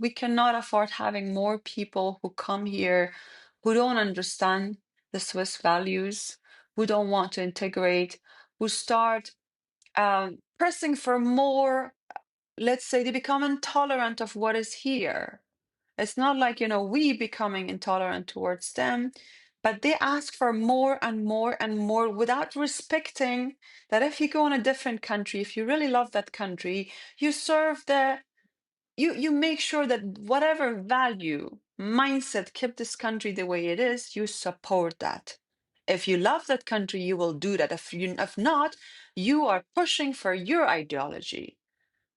we cannot afford having more people who come here who don't understand the Swiss values, who don't want to integrate, who start pressing for more. Let's say they become intolerant of what is here. It's not like, we becoming intolerant towards them, but they ask for more and more and more without respecting that if you go in a different country, if you really love that country, you serve you make sure that whatever value, mindset kept this country the way it is, you support that. If you love that country, you will do that. If not, you are pushing for your ideology,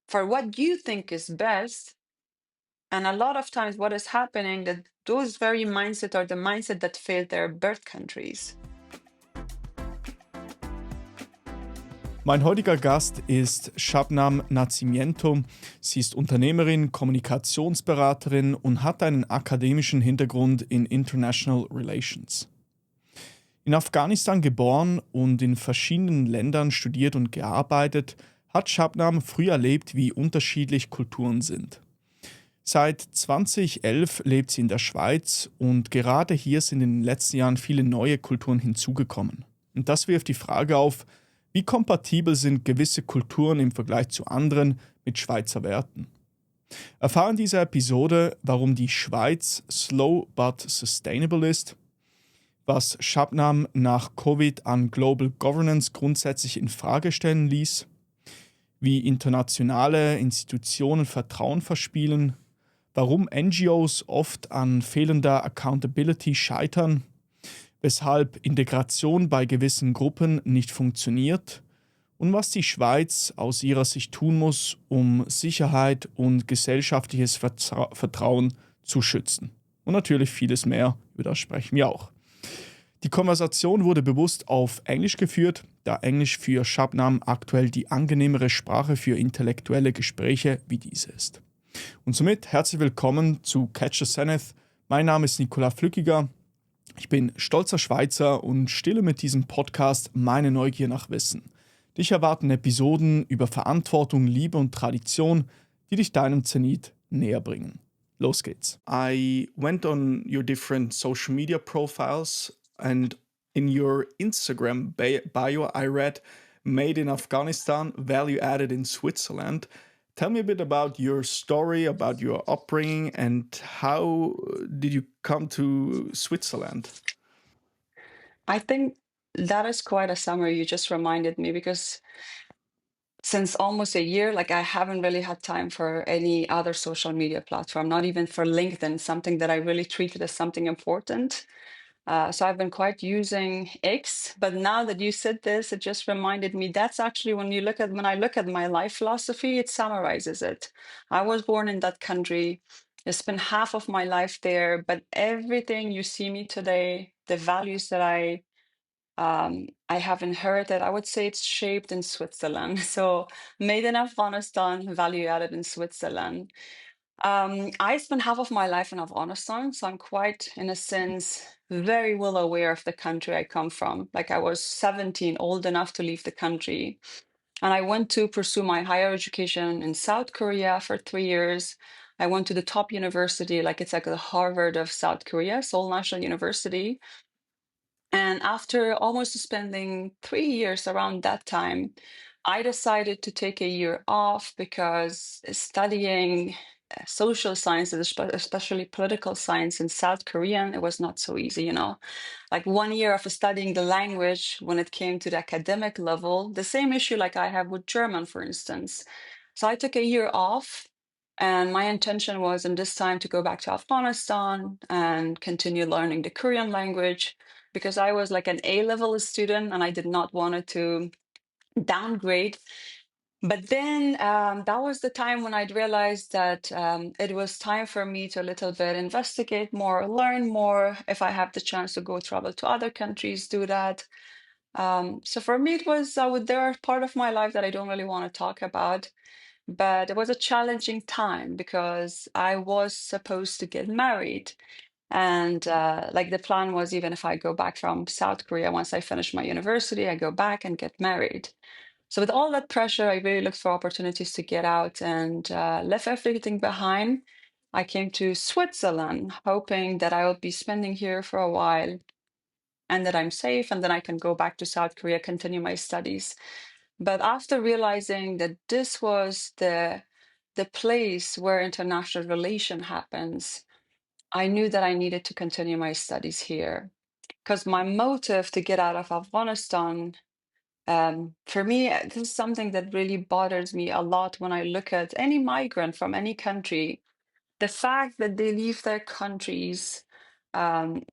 for what you think is best. And a lot of times what is happening that those very mindset are the mindset that failed their birth countries. Mein heutiger Gast ist Shabnam Nacimiento. Sie ist Unternehmerin, Kommunikationsberaterin und hat einen akademischen Hintergrund in International Relations. In Afghanistan geboren und in verschiedenen Ländern studiert und gearbeitet, hat Shabnam früh erlebt, wie unterschiedlich Kulturen sind. Seit 2011 lebt sie in der Schweiz und gerade hier sind in den letzten Jahren viele neue Kulturen hinzugekommen. Und das wirft die Frage auf, wie kompatibel sind gewisse Kulturen im Vergleich zu anderen mit Schweizer Werten? Erfahren in dieser Episode, warum die Schweiz slow but sustainable ist, was Shabnam nach Covid an Global Governance grundsätzlich in Frage stellen ließ, wie internationale Institutionen Vertrauen verspielen, warum NGOs oft an fehlender Accountability scheitern, weshalb Integration bei gewissen Gruppen nicht funktioniert und was die Schweiz aus ihrer Sicht tun muss, um Sicherheit und gesellschaftliches Vertrauen zu schützen. Und natürlich vieles mehr, über das sprechen wir auch. Die Konversation wurde bewusst auf Englisch geführt, da Englisch für Shabnam aktuell die angenehmere Sprache für intellektuelle Gespräche wie diese ist. Und somit herzlich willkommen zu Catch the Zenith. Mein Name ist Nicolas Flückiger. Ich bin stolzer Schweizer und stille mit diesem Podcast meine Neugier nach Wissen. Dich erwarten Episoden über Verantwortung, Liebe und Tradition, die dich deinem Zenit näher bringen. Los geht's. I went on your different social media profiles and in your Instagram bio I read Made in Afghanistan, Value Added in Switzerland. Tell me a bit about your story, about your upbringing, and how did you come to Switzerland? I think that is quite a summary you just reminded me, because since almost a year, like I haven't really had time for any other social media platform, not even for LinkedIn, something that I really treated as something important. So I've been quite using X, but now that you said this, it just reminded me that's actually when I look at my life philosophy, it summarizes it. I was born in that country. I spent half of my life there, but everything you see me today, the values that I have inherited, I would say it's shaped in Switzerland. So made in Afghanistan, value added in Switzerland. I spent half of my life in Afghanistan, so I'm quite, in a sense, very well aware of the country I come from. Like I was 17, old enough to leave the country. And I went to pursue my higher education in South Korea for 3 years. I went to the top university, like it's like the Harvard of South Korea, Seoul National University. And after almost spending 3 years around that time, I decided to take a year off because studying social sciences, especially political science in South Korean, it was not so easy, Like 1 year of studying the language when it came to the academic level, the same issue like I have with German, for instance. So I took a year off. And my intention was in this time to go back to Afghanistan and continue learning the Korean language, because I was like an A-level student and I did not want to downgrade. But then that was the time when I'd realized that it was time for me to a little bit investigate more, learn more. If I have the chance to go travel to other countries, do that. So for me, it was, there are part of my life that I don't really want to talk about. But it was a challenging time because I was supposed to get married. And like the plan was, even if I go back from South Korea, once I finish my university, I go back and get married. So with all that pressure, I really looked for opportunities to get out and left everything behind. I came to Switzerland, hoping that I will be spending here for a while and that I'm safe and then I can go back to South Korea, continue my studies. But after realizing that this was the place where international relation happens, I knew that I needed to continue my studies here. Because my motive to get out of Afghanistan, for me, this is something that really bothers me a lot when I look at any migrant from any country. The fact that they leave their countries um,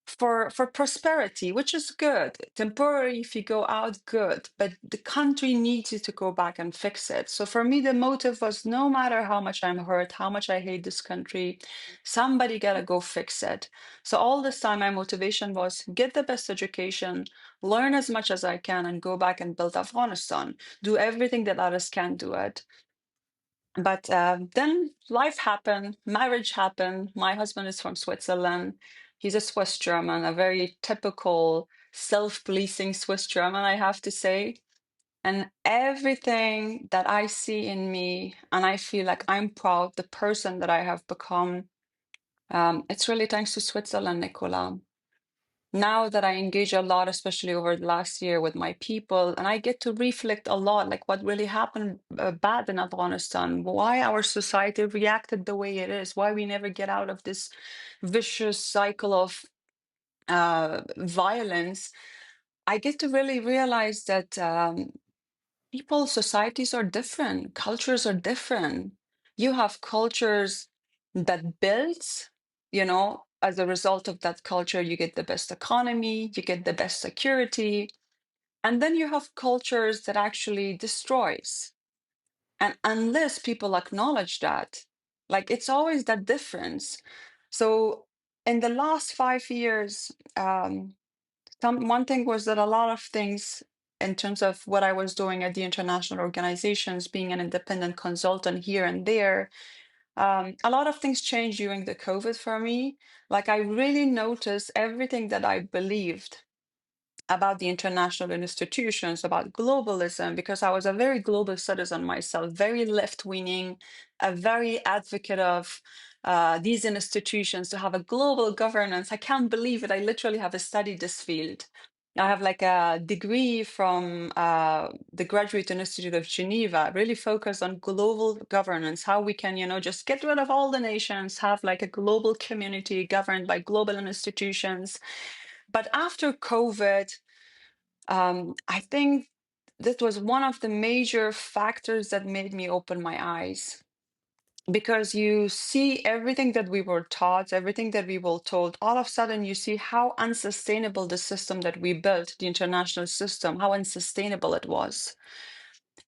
for prosperity, which is good. Temporary, if you go out, good. But the country needs you to go back and fix it. So for me, the motive was no matter how much I'm hurt, how much I hate this country, somebody gotta go fix it. So all this time, my motivation was get the best education, learn as much as I can, and go back and build Afghanistan. Do everything that others can do it. But then life happened, marriage happened. My husband is from Switzerland. He's a Swiss German, a very typical self-policing Swiss German, I have to say. And everything that I see in me, and I feel like I'm proud, the person that I have become, it's really thanks to Switzerland, Nicola. Now that I engage a lot, especially over the last year with my people, and I get to reflect a lot, like what really happened bad in Afghanistan, why our society reacted the way it is, why we never get out of this vicious cycle of violence. I get to really realize that people, societies are different, cultures are different. You have cultures that builds, as a result of that culture, you get the best economy, you get the best security. And then you have cultures that actually destroys. And unless people acknowledge that, like it's always that difference. So in the last 5 years, one thing was that a lot of things in terms of what I was doing at the international organizations, being an independent consultant here and there, a lot of things changed during the COVID for me. Like I really noticed everything that I believed about the international institutions, about globalism, because I was a very global citizen myself, very left-wing, a very advocate of these institutions to have a global governance. I can't believe it. I literally have studied this field. I have like a degree from the Graduate Institute of Geneva, really focused on global governance, how we can, just get rid of all the nations, have like a global community governed by global institutions. But after COVID, I think that was one of the major factors that made me open my eyes. Because you see everything that we were taught, everything that we were told, all of a sudden you see how unsustainable the system that we built, the international system, how unsustainable it was.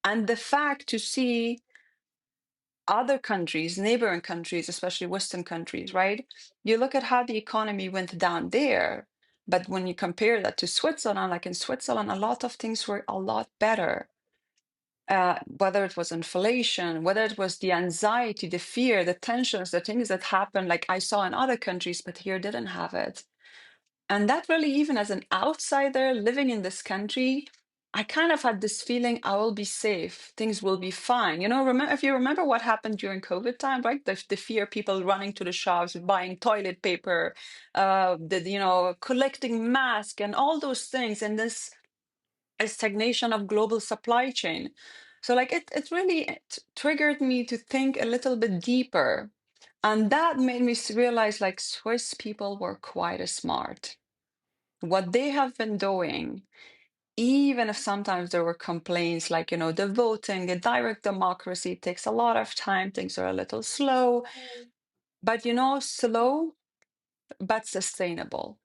And the fact to see other countries, neighboring countries, especially Western countries, right? You look at how the economy went down there, but when you compare that to Switzerland, like in Switzerland, a lot of things were a lot better. Whether it was inflation, whether it was the anxiety, the fear, the tensions, the things that happened, like I saw in other countries, but here didn't have it. And that really, even as an outsider living in this country, I kind of had this feeling I will be safe, things will be fine. If you remember what happened during COVID time, right? The fear, people running to the shops, buying toilet paper, collecting masks and all those things, and this stagnation of global supply chain. So like it really triggered me to think a little bit deeper. And that made me realize like Swiss people were quite smart. What they have been doing, even if sometimes there were complaints like, the voting, the direct democracy takes a lot of time, things are a little slow, but, slow but sustainable.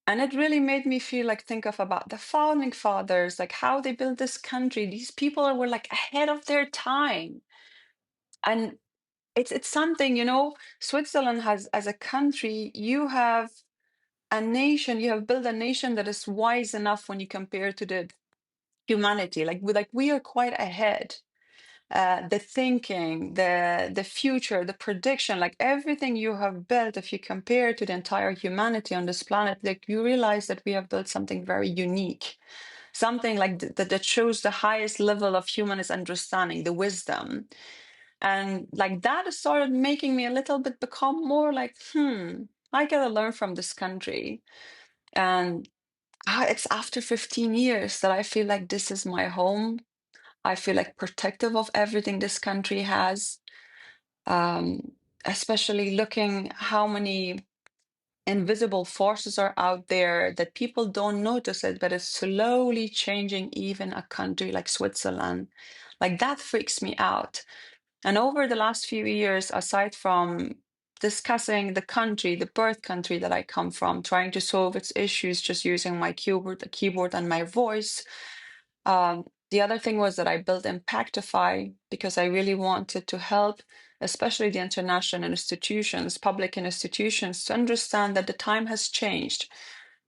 And it really made me feel like think of about the founding fathers, like how they built this country. These people were like ahead of their time. And it's something, Switzerland has, as a country, you have a nation, you have built a nation that is wise enough when you compare to the humanity. We are quite ahead. The thinking, the future, the prediction, like everything you have built, if you compare to the entire humanity on this planet, like you realize that we have built something very unique, something like that shows the highest level of humanist understanding, the wisdom. And like that started making me a little bit become more like, I gotta learn from this country. And it's after 15 years that I feel like this is my home. I feel like protective of everything this country has, um, especially looking how many invisible forces are out there that people don't notice it, but it's slowly changing even a country like Switzerland. Like that freaks me out. And over the last few years, aside from discussing the country, the birth country that I come from, trying to solve its issues just using my keyboard and my voice, the other thing was that I built Impactify because I really wanted to help, especially the international institutions, public institutions, to understand that the time has changed.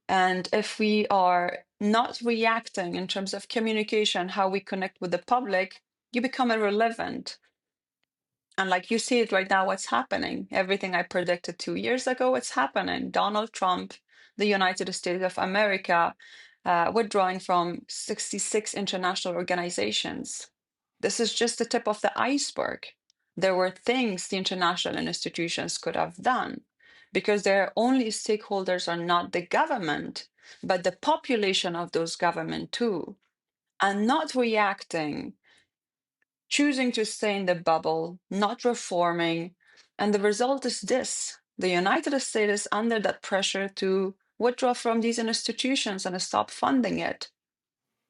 And if we are not reacting in terms of communication, how we connect with the public, you become irrelevant. And like you see it right now, what's happening? Everything I predicted 2 years ago, it's happening. Donald Trump, the United States of America, withdrawing from 66 international organizations. This is just the tip of the iceberg. There were things the international institutions could have done because their only stakeholders are not the government, but the population of those government too. And not reacting, choosing to stay in the bubble, not reforming. And the result is this: the United States is under that pressure to withdraw from these institutions and stop funding it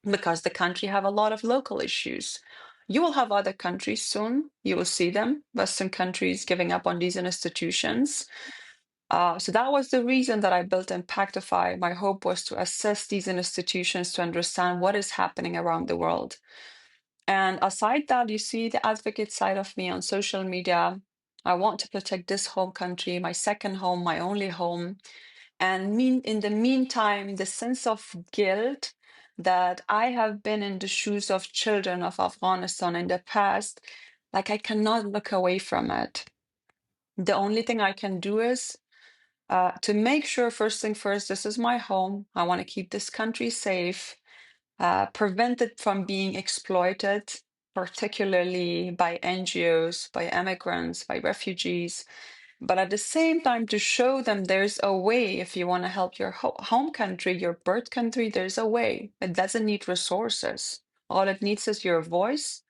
because the country have a lot of local issues. You will have other countries soon. You will see them, Western countries giving up on these institutions. So that was the reason that I built Impactify. My hope was to assess these institutions to understand what is happening around the world. And aside that, you see the advocate side of me on social media. I want to protect this home country, my second home, my only home. And in the meantime, the sense of guilt that I have been in the shoes of children of Afghanistan in the past, like I cannot look away from it. The only thing I can do is to make sure, first thing first, this is my home. I want to keep this country safe, prevent it from being exploited, particularly by NGOs, by immigrants, by refugees. But at the same time, to show them there's a way. If you want to help your home country, your birth country, there's a way. It doesn't need resources. All it needs is your voice,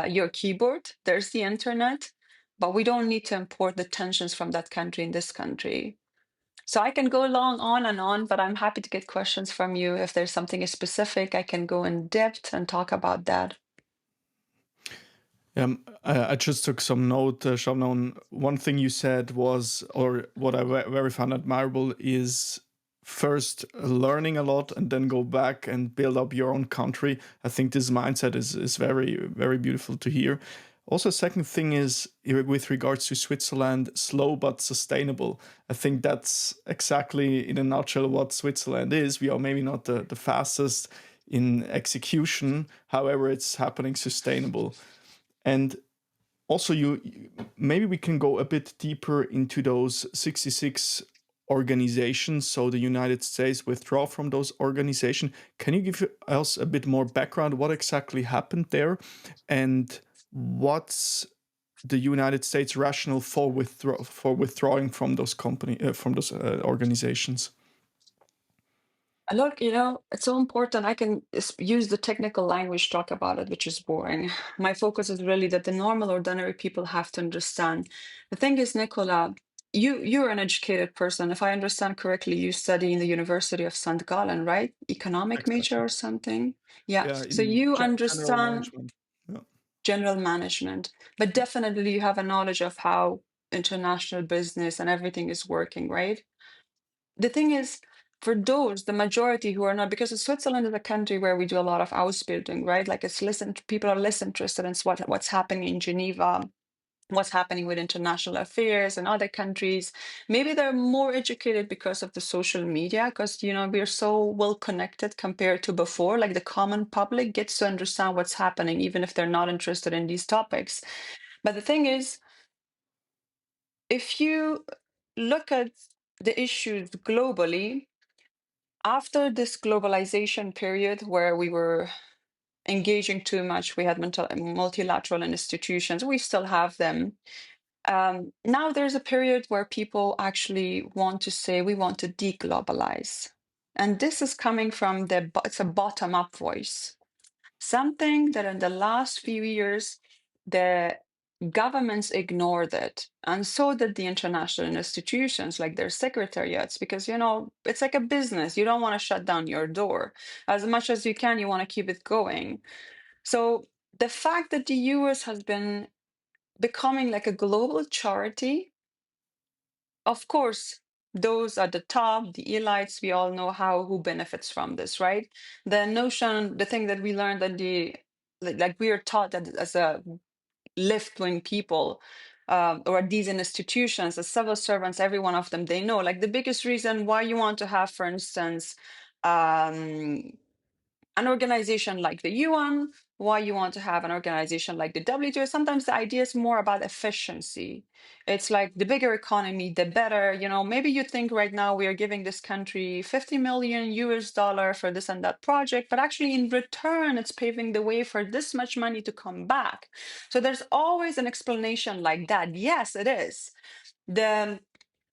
your keyboard. There's the internet. But we don't need to import the tensions from that country in this country. So I can go along on and on, but I'm happy to get questions from you. If there's something specific, I can go in depth and talk about that. I just took some note, Shabnam. One thing you said was, or what I very found admirable is first learning a lot and then go back and build up your own country. I think this mindset is very, very beautiful to hear. Also, second thing is with regards to Switzerland, slow but sustainable. I think that's exactly in a nutshell what Switzerland is. We are maybe not the fastest in execution, however, it's happening sustainable. And also, maybe we can go a bit deeper into those 66 organizations. So the United States withdraw from those organizations. Can you give us a bit more background? What exactly happened there, and what's the United States rationale for withdrawing from those organizations? Look, it's so important. I can use the technical language, talk about it, which is boring. My focus is really that the normal, ordinary people have to understand. The thing is, Nicola, you're an educated person. If I understand correctly, you study in the University of St. Gallen, right? Economic major Exactly. or something. Yeah. Yeah, So in you general understand management. Yeah. general management, but definitely you have a knowledge of how international business and everything is working, right? The thing is, for those, the majority who are not, because Switzerland is a country where we do a lot of Ausbildung, right? Like people are less interested in what's happening in Geneva, what's happening with international affairs and other countries. Maybe they're more educated because of the social media, because we're so well connected compared to before. Like the common public gets to understand what's happening, even if they're not interested in these topics. But the thing is, if you look at the issues globally, after this globalization period where we were engaging too much. We had multilateral institutions. We still have them. Now there's a period where people actually want to say we want to deglobalize. And this is coming from it's a bottom-up voice. Something that in the last few years, the governments ignored it. And so did the international institutions, like their secretariats, because, it's like a business. You don't want to shut down your door. As much as you can, you want to keep it going. So the fact that the US has been becoming like a global charity, of course, those at the top, the elites, we all know who benefits from this, right? The thing that we learned that like we are taught that as a left-wing people, or these institutions, as civil servants, every one of them, they know, like the biggest reason why you want to have, for instance, um, an organization like the UN, why you want to have an organization like the WTO. Sometimes the idea is more about efficiency. It's like the bigger economy, the better. Maybe you think right now we are giving this country 50 million US dollar for this and that project, but actually in return, it's paving the way for this much money to come back. So there's always an explanation like that. Yes, it is.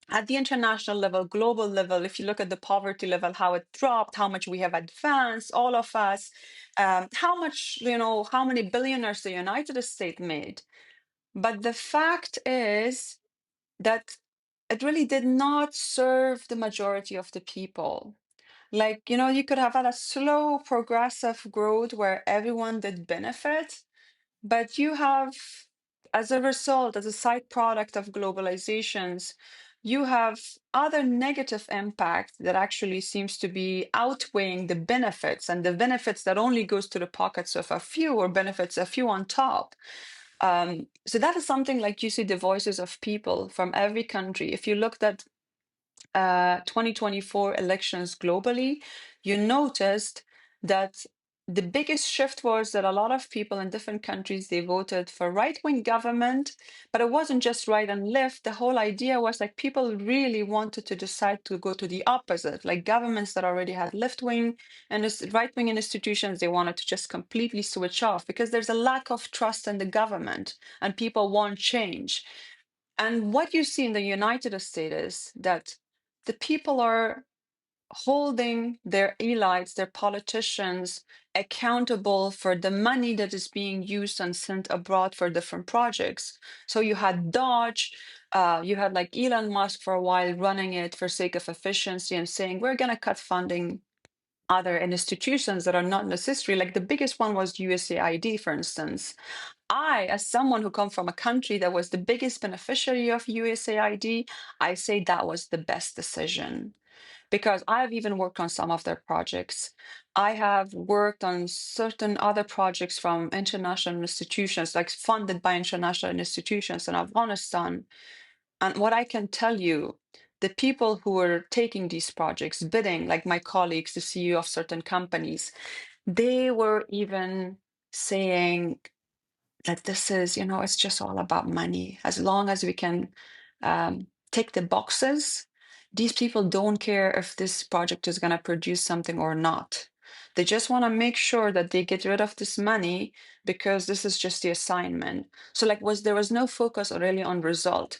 At the international level, global level, if you look at the poverty level, how it dropped, how much we have advanced, all of us, how much, how many billionaires the United States made. But the fact is that it really did not serve the majority of the people. Like, you could have had a slow, progressive growth where everyone did benefit, but you have, as a result, as a side product of globalizations, you have other negative impact that actually seems to be outweighing the benefits, and the benefits that only goes to the pockets of a few or benefits a few on top. So that is something like you see the voices of people from every country. If you looked at 2024 elections globally, you noticed that the biggest shift was that a lot of people in different countries, they voted for right-wing government, but it wasn't just right and left. The whole idea was like people really wanted to decide to go to the opposite, like governments that already had left-wing and right-wing institutions, they wanted to just completely switch off because there's a lack of trust in the government and people want change. And what you see in the United States is that the people are holding their elites, their politicians, accountable for the money that is being used and sent abroad for different projects. So you had Dodge, you had like Elon Musk for a while running it for sake of efficiency and saying, we're going to cut funding other institutions that are not necessary. Like the biggest one was USAID, for instance. I, as someone who come from a country that was the biggest beneficiary of USAID, I say that was the best decision because I've even worked on some of their projects. I have worked on certain other projects from international institutions, like funded by international institutions in Afghanistan. And what I can tell you, the people who were taking these projects, bidding, like my colleagues, the CEO of certain companies, they were even saying that this is, it's just all about money. As long as we can tick the boxes, these people don't care if this project is going to produce something or not. They just want to make sure that they get rid of this money because this is just the assignment. So there was no focus really on result.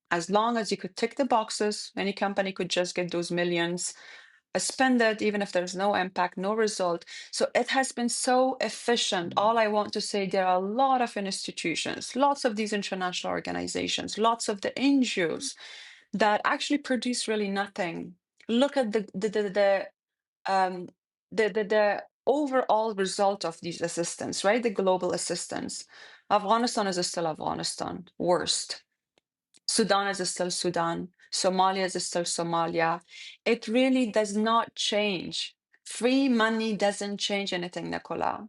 As long as you could tick the boxes, any company could just get those millions, spend it, even if there's no impact, no result. So it has been so efficient. All I want to say, there are a lot of institutions, lots of these international organizations, lots of the NGOs that actually produce really nothing. Look at the overall result of these assistance, right? The global assistance. Afghanistan is still Afghanistan, worst. Sudan is still Sudan. Somalia is still Somalia. It really does not change. Free money doesn't change anything, Nicola.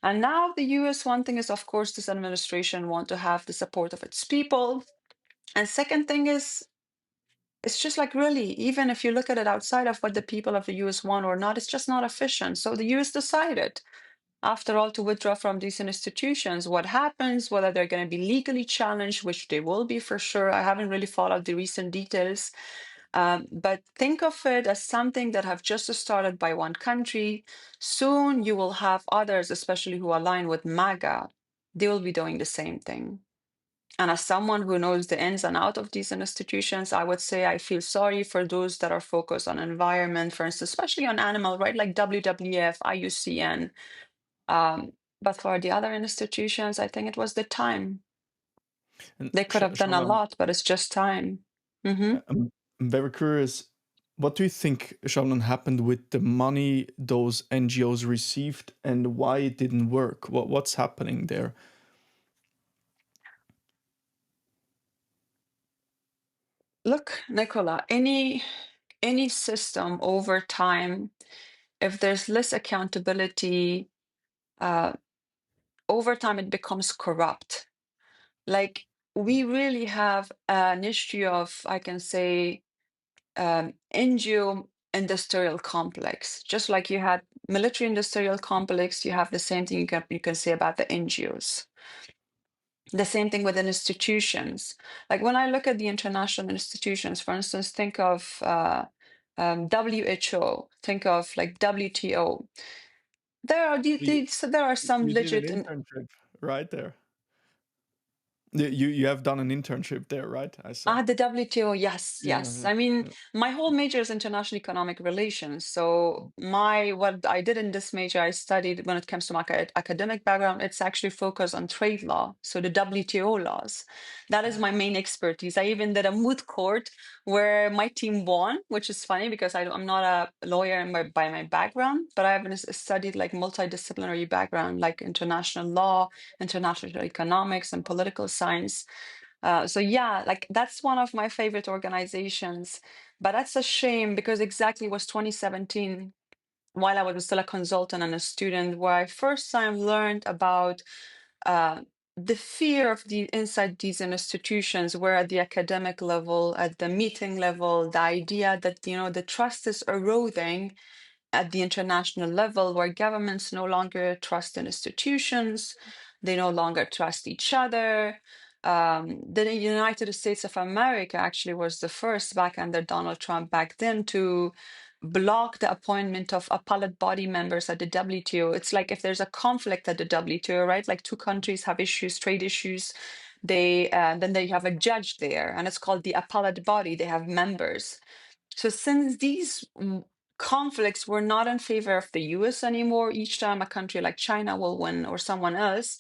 And now the US, one thing is, of course, this administration want to have the support of its people. And second thing is, it's just like really, even if you look at it outside of what the people of the US want or not, it's just not efficient. So the US decided after all, to withdraw from these institutions. What happens, whether they're going to be legally challenged, which they will be for sure. I haven't really followed the recent details. But think of it as something that have just started by one country. Soon you will have others, especially who align with MAGA. They will be doing the same thing. And as someone who knows the ins and outs of these institutions, I would say I feel sorry for those that are focused on environment, for instance, especially on animal, right? Like WWF, IUCN. But for the other institutions, I think it was the time. And They could have done a Shabnam, lot, but it's just time. Hmm. I'm very curious. What do you think, Shabnam, happened with the money those NGOs received and why it didn't work? What's happening there? Look, Nicola, any system over time, if there's less accountability, uh, over time it becomes corrupt. Like we really have an issue of, I can say, NGO industrial complex. Just like you had military industrial complex, you have the same thing you can say about the NGOs. The same thing with institutions. Like when I look at the international institutions, for instance, think of WHO, think of like WTO. So there are some You did an legit. internship right there. You have done an internship there, right? I saw. The WTO, yes, Yeah, yes. yeah, I mean, yeah. my whole major is international economic relations. So what I did in this major, I studied when it comes to my academic background, it's actually focused on trade law. So the WTO laws, that is my main expertise. I even did a moot court where my team won, which is funny because I'm not a lawyer by my background, but I have studied like multidisciplinary background, like international law, international economics, and political science. So yeah, like that's one of my favorite organizations, but that's a shame because exactly it was 2017 while I was still a consultant and a student where I first time learned about uh, the fear of the inside these institutions, where at the academic level, at the meeting level, the idea that the trust is eroding at the international level, where governments no longer trust in institutions, they no longer trust each other. The United States of America actually was the first back under Donald Trump back then to block the appointment of appellate body members at the WTO. It's like if there's a conflict at the WTO, right? Like two countries have issues, trade issues, then they have a judge there, and it's called the appellate body. They have members. So since these conflicts were not in favor of the US anymore, each time a country like China will win or someone else,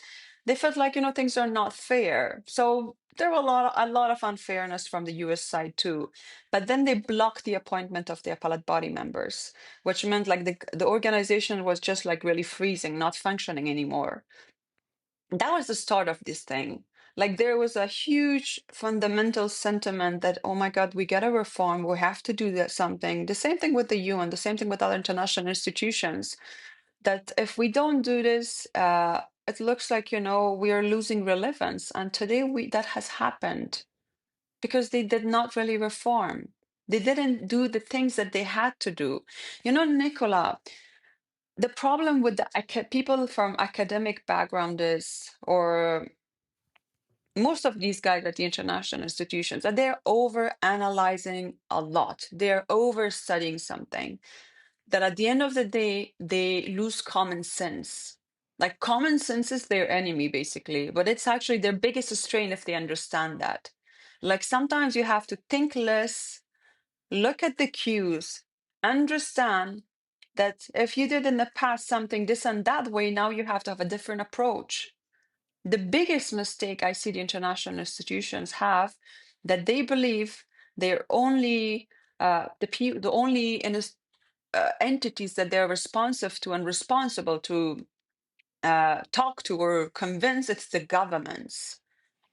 they felt like, things are not fair. So there were a lot of unfairness from the US side too. But then they blocked the appointment of the appellate body members, which meant like the organization was just like really freezing, not functioning anymore. That was the start of this thing. Like there was a huge fundamental sentiment that, oh my God, we gotta reform, we have to do that something. The same thing with the UN, the same thing with other international institutions. That if we don't do this, it looks like we are losing relevance. And today that has happened because they did not really reform. They didn't do the things that they had to do. Nicola, the problem with the people from academic background is, or most of these guys at the international institutions, that they're over analyzing a lot. They're over studying something that at the end of the day, they lose common sense. Like common sense is their enemy, basically, but it's actually their biggest strain if they understand that. Like sometimes you have to think less, look at the cues, understand that if you did in the past something this and that way, now you have to have a different approach. The biggest mistake I see the international institutions have, that they believe they're only the only entities that they're responsive to and responsible to talk to or convince, it's the governments.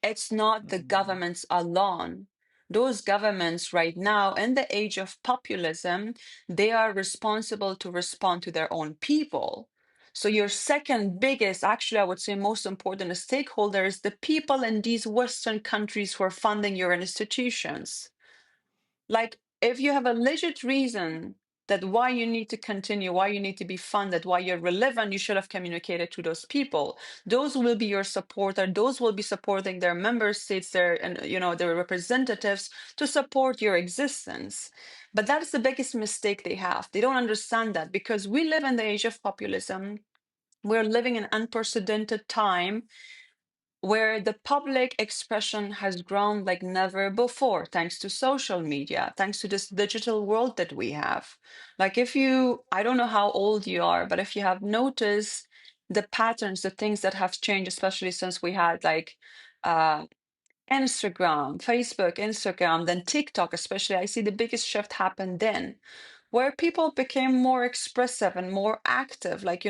It's not the Mm. governments alone. Those governments right now, in the age of populism, they are responsible to respond to their own people. So your second biggest, actually, I would say most important stakeholder is the people in these Western countries who are funding your institutions. Like, if you have a legit reason that why you need to continue, why you need to be funded, why you're relevant, you should have communicated to those people. Those will be your supporter. Those will be supporting their member states, their representatives to support your existence. But that is the biggest mistake they have. They don't understand that because we live in the age of populism. We're living in unprecedented time where the public expression has grown like never before, thanks to social media, thanks to this digital world that we have. Like, I don't know how old you are, but if you have noticed the patterns, the things that have changed, especially since we had like uh, Instagram, then TikTok, especially, I see the biggest shift happen then, where people became more expressive and more active. Like,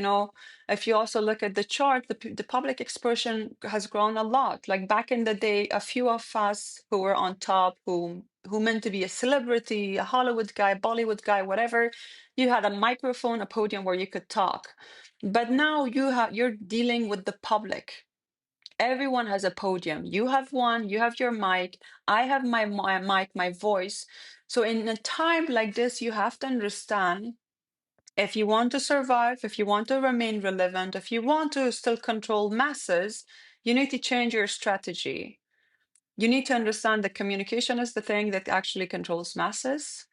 if you also look at the chart, the public expression has grown a lot. Like back in the day, a few of us who were on top, who meant to be a celebrity, a Hollywood guy, Bollywood guy, whatever, you had a microphone, a podium where you could talk. But now you're dealing with the public. Everyone has a podium. You have one, you have your mic, I have my mic, my voice. So in a time like this, you have to understand, if you want to survive, if you want to remain relevant, if you want to still control masses, you need to change your strategy. You need to understand that communication is the thing that actually controls masses.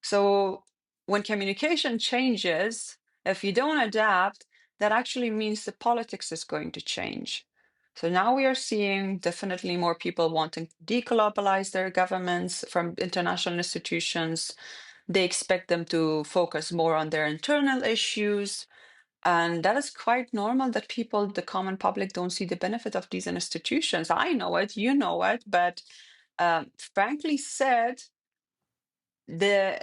So when communication changes, if you don't adapt, that actually means the politics is going to change. So now we are seeing definitely more people wanting to deglobalize their governments from international institutions. They expect them to focus more on their internal issues. And that is quite normal that people, the common public, don't see the benefit of these institutions. I know it, you know it, but frankly said, the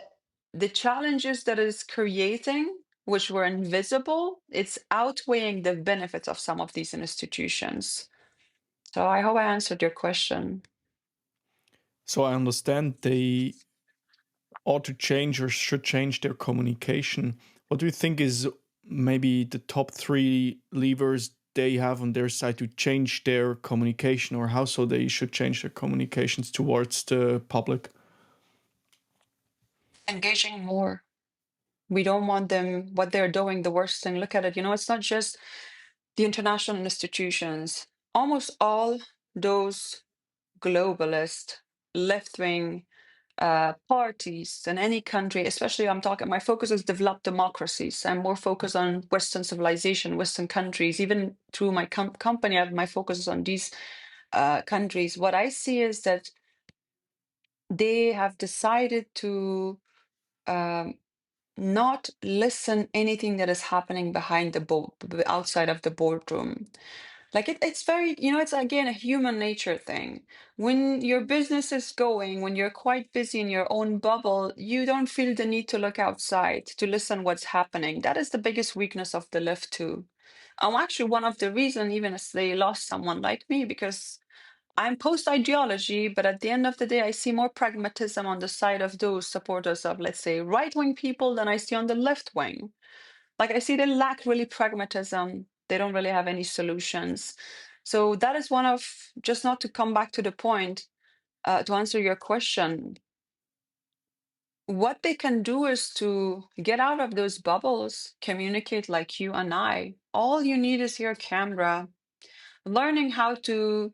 the challenges that it's creating, which were invisible, it's outweighing the benefits of some of these institutions. So I hope I answered your question. So I understand they ought to change or should change their communication. What do you think is maybe the top three levers they have on their side to change their communication, or how so they should change their communications towards the public? Engaging more. We don't want them, what they're doing, the worst thing. Look at it. It's not just the international institutions. Almost all those globalist, left-wing parties in any country, especially my focus is developed democracies. I'm more focused on Western civilization, Western countries. Even through my company, my focus is on these countries. What I see is that they have decided to um, not listen anything that is happening behind outside of the boardroom. Like it's very, it's again a human nature thing. When your business is going, when you're quite busy in your own bubble, you don't feel the need to look outside to listen what's happening. That is the biggest weakness of the left too. I'm actually one of the reasons, even as they lost someone like me, because I'm post ideology, but at the end of the day, I see more pragmatism on the side of those supporters of, let's say, right wing people than I see on the left wing. Like I see they lack really pragmatism. They don't really have any solutions. So that is one of, just not to come back to the point, to answer your question, what they can do is to get out of those bubbles, communicate like you and I. All you need is your camera, learning how to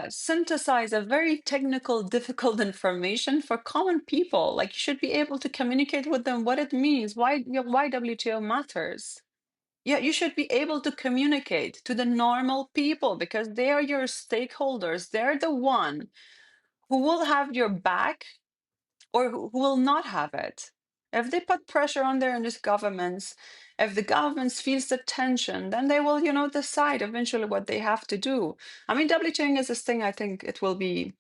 synthesize a very technical, difficult information for common people. Like you should be able to communicate with them what it means, why WTO matters. Yeah, you should be able to communicate to the normal people because they are your stakeholders. They're the one who will have your back or who will not have it. If they put pressure on their these governments, if the governments feels the tension, then they will, decide eventually what they have to do. I mean, WTO is this thing. I think it will be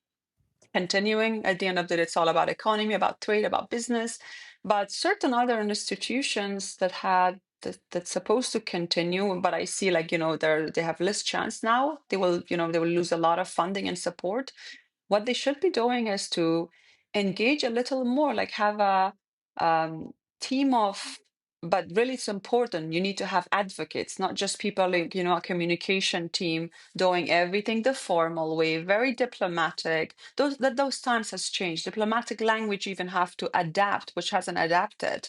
continuing. At the end of the day, it's all about economy, about trade, about business. But certain other institutions that's supposed to continue, but I see like, they have less chance now. They will lose a lot of funding and support. What they should be doing is to engage a little more, like have a team of but really it's important. You need to have advocates, not just people like, a communication team doing everything the formal way, very diplomatic. Those times has changed. Diplomatic language even have to adapt, which hasn't adapted.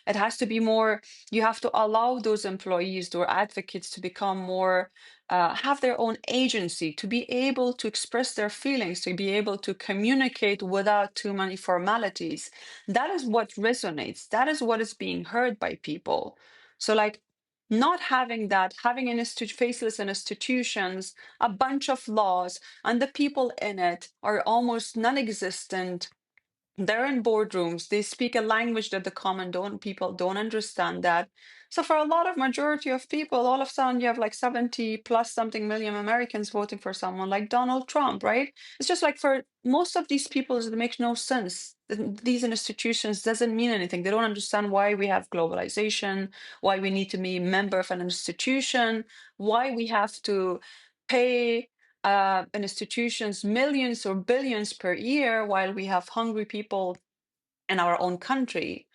It has to be more, you have to allow those employees or advocates to become more, have their own agency, to be able to express their feelings, to be able to communicate without too many formalities. That is what resonates. That is what is being heard by people. So, like, not having that, having faceless institutions, a bunch of laws, and the people in it are almost non-existent. They're in boardrooms. They speak a language that the common people don't understand that. So for a lot of majority of people, all of a sudden you have like 70 plus something million Americans voting for someone like Donald Trump, right? It's just like for most of these people, it makes no sense. These institutions doesn't mean anything. They don't understand why we have globalization, why we need to be a member of an institution, why we have to pay institutions millions or billions per year while we have hungry people in our own country.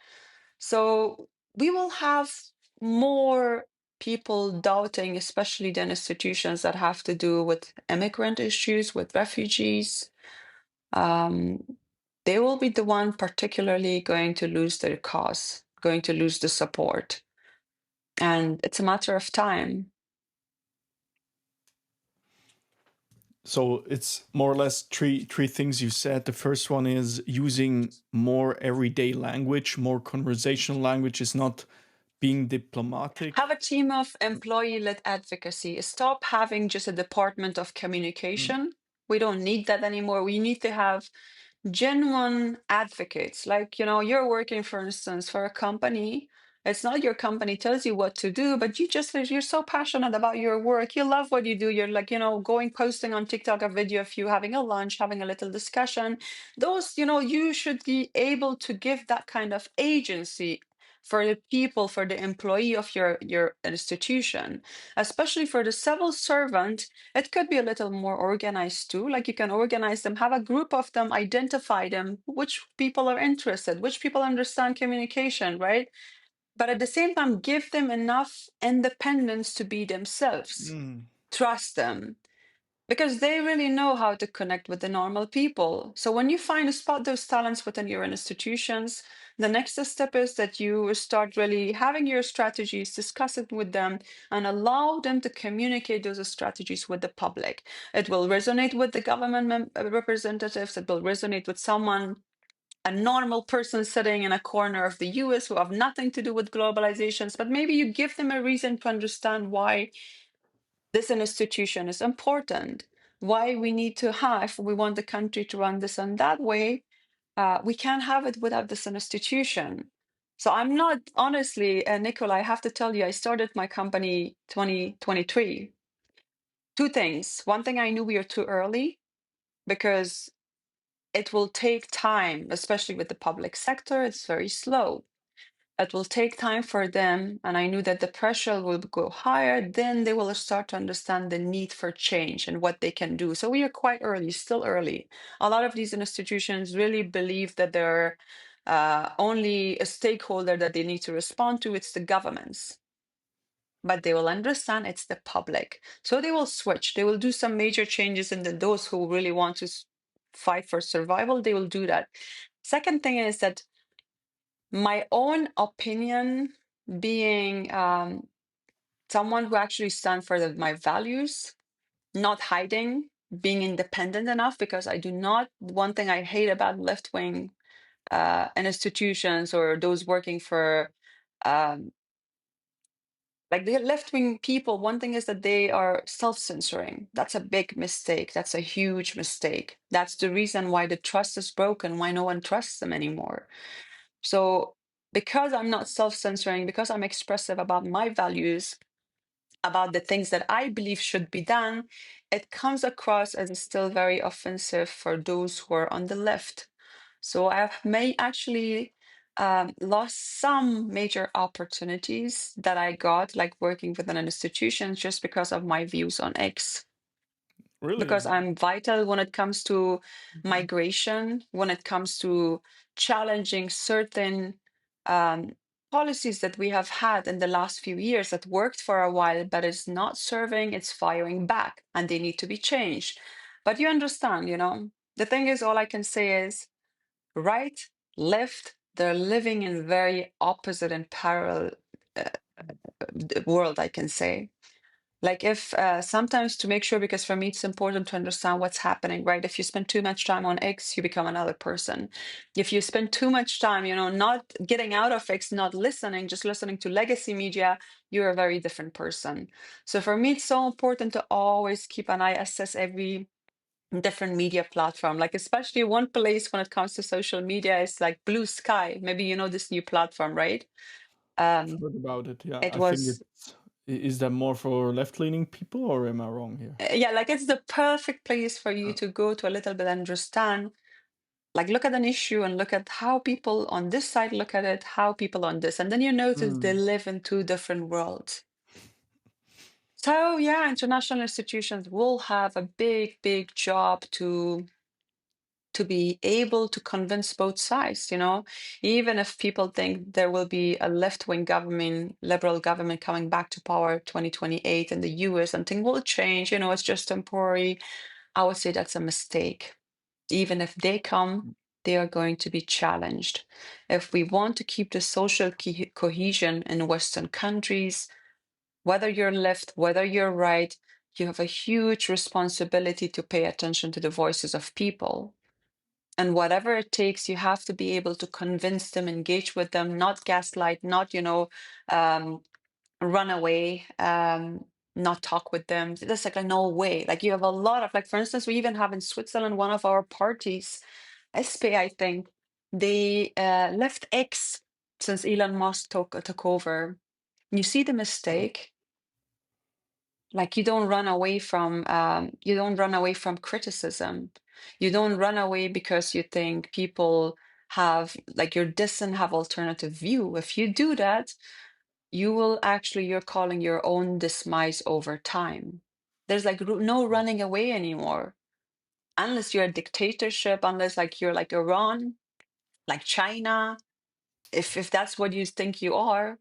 So we will have more people doubting, especially the institutions that have to do with immigrant issues, with refugees. Um, they will be the one particularly going to lose their cause, going to lose the support. And it's a matter of time. So it's more or less three things you said. The first one is using more everyday language, more conversational language, is not being diplomatic. Have a team of employee-led advocacy. Stop having just a department of Mm. communication. We don't need that anymore. We need to have genuine advocates. Like, you're working, for instance, for a company. It's not your company tells you what to do, but you're so passionate about your work. You love what you do. You're like, going posting on TikTok a video of you having a lunch, having a little discussion. Those, you should be able to give that kind of agency for the people, for the employee of your institution, especially for the civil servant. It could be a little more organized too. Like you can organize them, have a group of them, identify them, which people are interested, which people understand communication, right? But at the same time, give them enough independence to be themselves. Mm. Trust them because they really know how to connect with the normal people. So when you spot those talents within your institutions, the next step is that you start really having your strategies, discuss it with them, and allow them to communicate those strategies with the public. It will resonate with the government representatives. It will resonate with someone, a normal person sitting in a corner of the US who have nothing to do with globalizations, but maybe you give them a reason to understand why this institution is important, why we need to have, if we want the country to run this and that way, we can't have it without this institution. So I'm not, honestly, Nicola, I have to tell you, I started my company 2023. Two things. One thing, I knew we were too early because it will take time, especially with the public sector, it's very slow. It will take time for them, and I knew that the pressure will go higher. Then they will start to understand the need for change and what they can do. So we are quite early, still early. A lot of these institutions really believe that they're only a stakeholder that they need to respond to. It's the governments, but they will understand it's the public. So they will switch. They will do some major changes, and then those who really want to fight for survival, they will do that. Second thing is that my own opinion, being someone who actually stands for my values, not hiding, being independent enough, because I do not, one thing I hate about left-wing institutions or those working for um, like the left-wing people, one thing is that they are self-censoring. That's a big mistake. That's a huge mistake. That's the reason why the trust is broken, why no one trusts them anymore. So because I'm not self-censoring, because I'm expressive about my values, about the things that I believe should be done, it comes across as still very offensive for those who are on the left. So I may actually lost some major opportunities that I got, like working within an institution, just because of my views on X. Really? Because I'm vital when it comes to Mhm. migration, when it comes to challenging certain um, policies that we have had in the last few years that worked for a while, but it's not serving, it's firing back, and they need to be changed. But you understand, the thing is, all I can say is right, left, they're living in very opposite and parallel uh, world, I can say. Like if sometimes to make sure, because for me it's important to understand what's happening, right? If you spend too much time on X, you become another person. If you spend too much time, not getting out of X, not listening, just listening to legacy media, you're a very different person. So for me, it's so important to always keep an eye, assess every different media platform. Like especially one place when it comes to social media is like Blue Sky. Maybe you know this new platform, right? Um, Heard about it. Yeah, it I think was it's. Is that more for left-leaning people, or am I wrong here? yeah, like it's the perfect place for you to go to a little bit understand, like look at an issue and look at how people on this side look at it, how people on this, and then you notice they Mm. live in two different worlds. So yeah, international institutions will have a big, big job to be able to convince both sides, even if people think there will be a left-wing government, liberal government coming back to power 2028 in the US and things will change, it's just temporary. I would say that's a mistake. Even if they come, they are going to be challenged. If we want to keep the social cohesion in Western countries, whether you're left, whether you're right, you have a huge responsibility to pay attention to the voices of people. And whatever it takes, you have to be able to convince them, engage with them, not gaslight, not, um, run away, not talk with them. There's like no way. Like you have a lot of, like, for instance, we even have in Switzerland, one of our parties, SP, I think, they left X since Elon Musk took over. You see the mistake? Like you don't run away from criticism. You don't run away because you think people have, like, your distant have alternative view. If you do that, you're calling your own demise over time. There's like no running away anymore. Unless you're a dictatorship, unless like you're like Iran, like China, if that's what you think you are,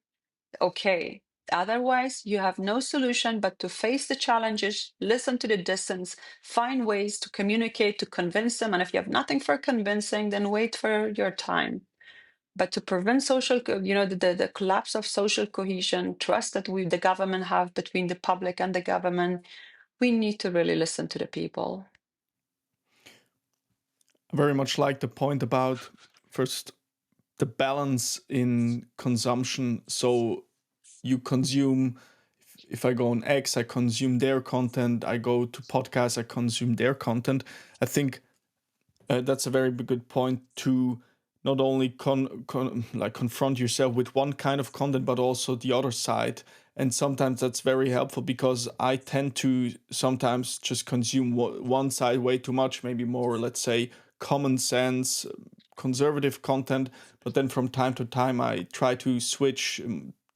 okay. Otherwise, you have no solution but to face the challenges, listen to the distance, find ways to communicate, to convince them. And if you have nothing for convincing, then wait for your time. But to prevent the collapse of social cohesion, trust that the government have between the public and the government, we need to really listen to the people. I very much like the point about first the balance in consumption. So you consume, if I go on X, I consume their content. I go to podcasts, I consume their content. I think that's a very good point to not only confront yourself with one kind of content, but also the other side. And sometimes that's very helpful because I tend to sometimes just consume one side way too much, maybe more, let's say, common sense, conservative content. But then from time to time, I try to switch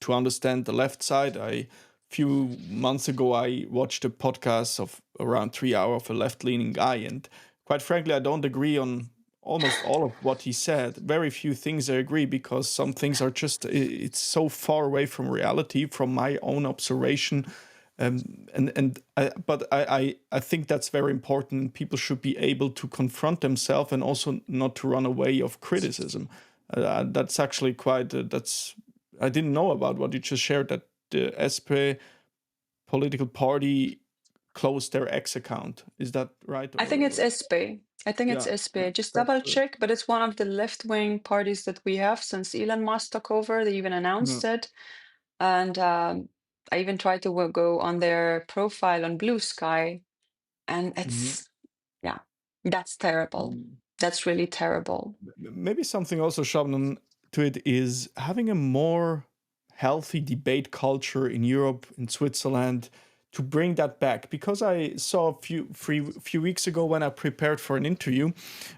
to understand the left side. Few months ago, I watched a podcast of around 3 hours of a left-leaning guy, and quite frankly, I don't agree on almost all of what he said. Very few things I agree because some things are just, it's so far away from reality, from my own observation. But I think that's very important. People should be able to confront themselves and also not to run away of criticism. That's actually quite, I didn't know about what you just shared, that the SP political party closed their X account. Is that right? I think it's Or SP. I think it's yeah, SP. Just that's double check, but it's one of the left-wing parties that we have since Elon Musk took over. They even announced it. And I even tried to go on their profile on Blue Sky, and Mhm. yeah, that's terrible. Mm. That's really terrible. Maybe something also, Shabnam, to it is having a more healthy debate culture in Europe, in Switzerland, to bring that back. Because I saw a few weeks ago when I prepared for an interview,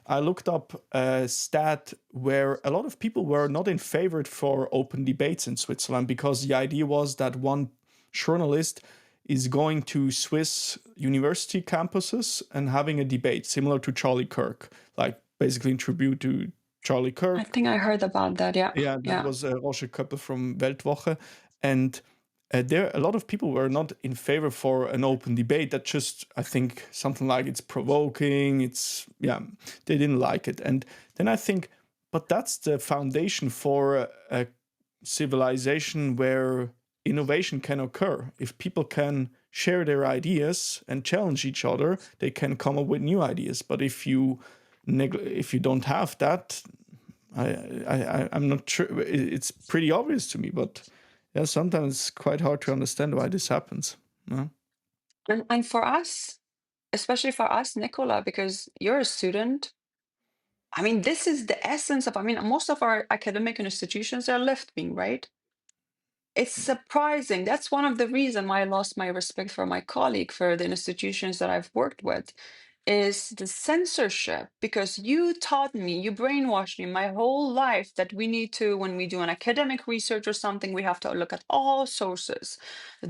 I looked up a stat where a lot of people were not in favor for open debates in Switzerland because the idea was that one journalist is going to Swiss university campuses and having a debate similar to Charlie Kirk, like basically in tribute to Charlie I Kirk. think I heard about that. Yeah. Yeah, that Yeah. was Roger Köppel from Weltwoche. And there, a lot of people were not in favor for an open debate. That just, I think, something like it's provoking. Yeah, they didn't like it. And then I think, but that's the foundation for a civilization where innovation can occur. If people can share their ideas and challenge each other, they can come up with new ideas. But if you don't have that, I'm not sure. It's pretty obvious to me, but yeah, sometimes it's quite hard to understand why this happens. No? And for us, especially for us, Nicola, because you're a student, I mean, this is the essence of, I mean, most of our academic institutions are left wing, right? It's surprising. That's one of the reasons why I lost my respect for my colleague, for the institutions that I've worked with, is the censorship. Because you taught me, you brainwashed me my whole life that we need to, when we do an academic research or something, we have to look at all sources,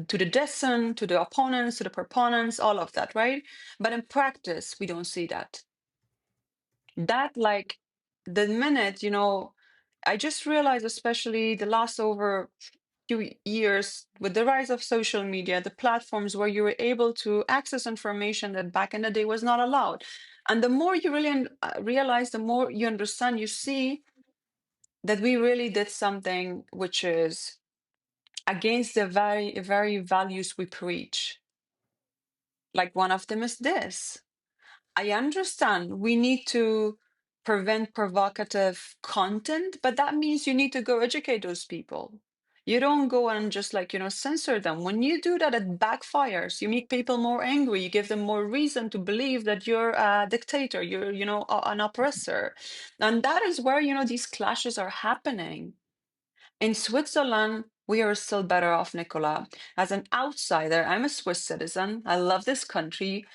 to the dissent, to the opponents, to the proponents, all of that, right? But in practice, we don't see that. That, like, the minute, I just realized, especially the last over few years with the rise of social media, the platforms where you were able to access information that back in the day was not allowed. And the more you really realize, the more you understand, you see that we really did something which is against the very, very values we preach. Like one of them is this. I understand we need to prevent provocative content, but that means you need to go educate those people. You don't go and just censor them. When you do that, it backfires. You make people more angry. You give them more reason to believe that you're a dictator, you're, an oppressor. And that is where, these clashes are happening. In Switzerland, we are still better off, Nicola. As an outsider, I'm a Swiss citizen. I love this country.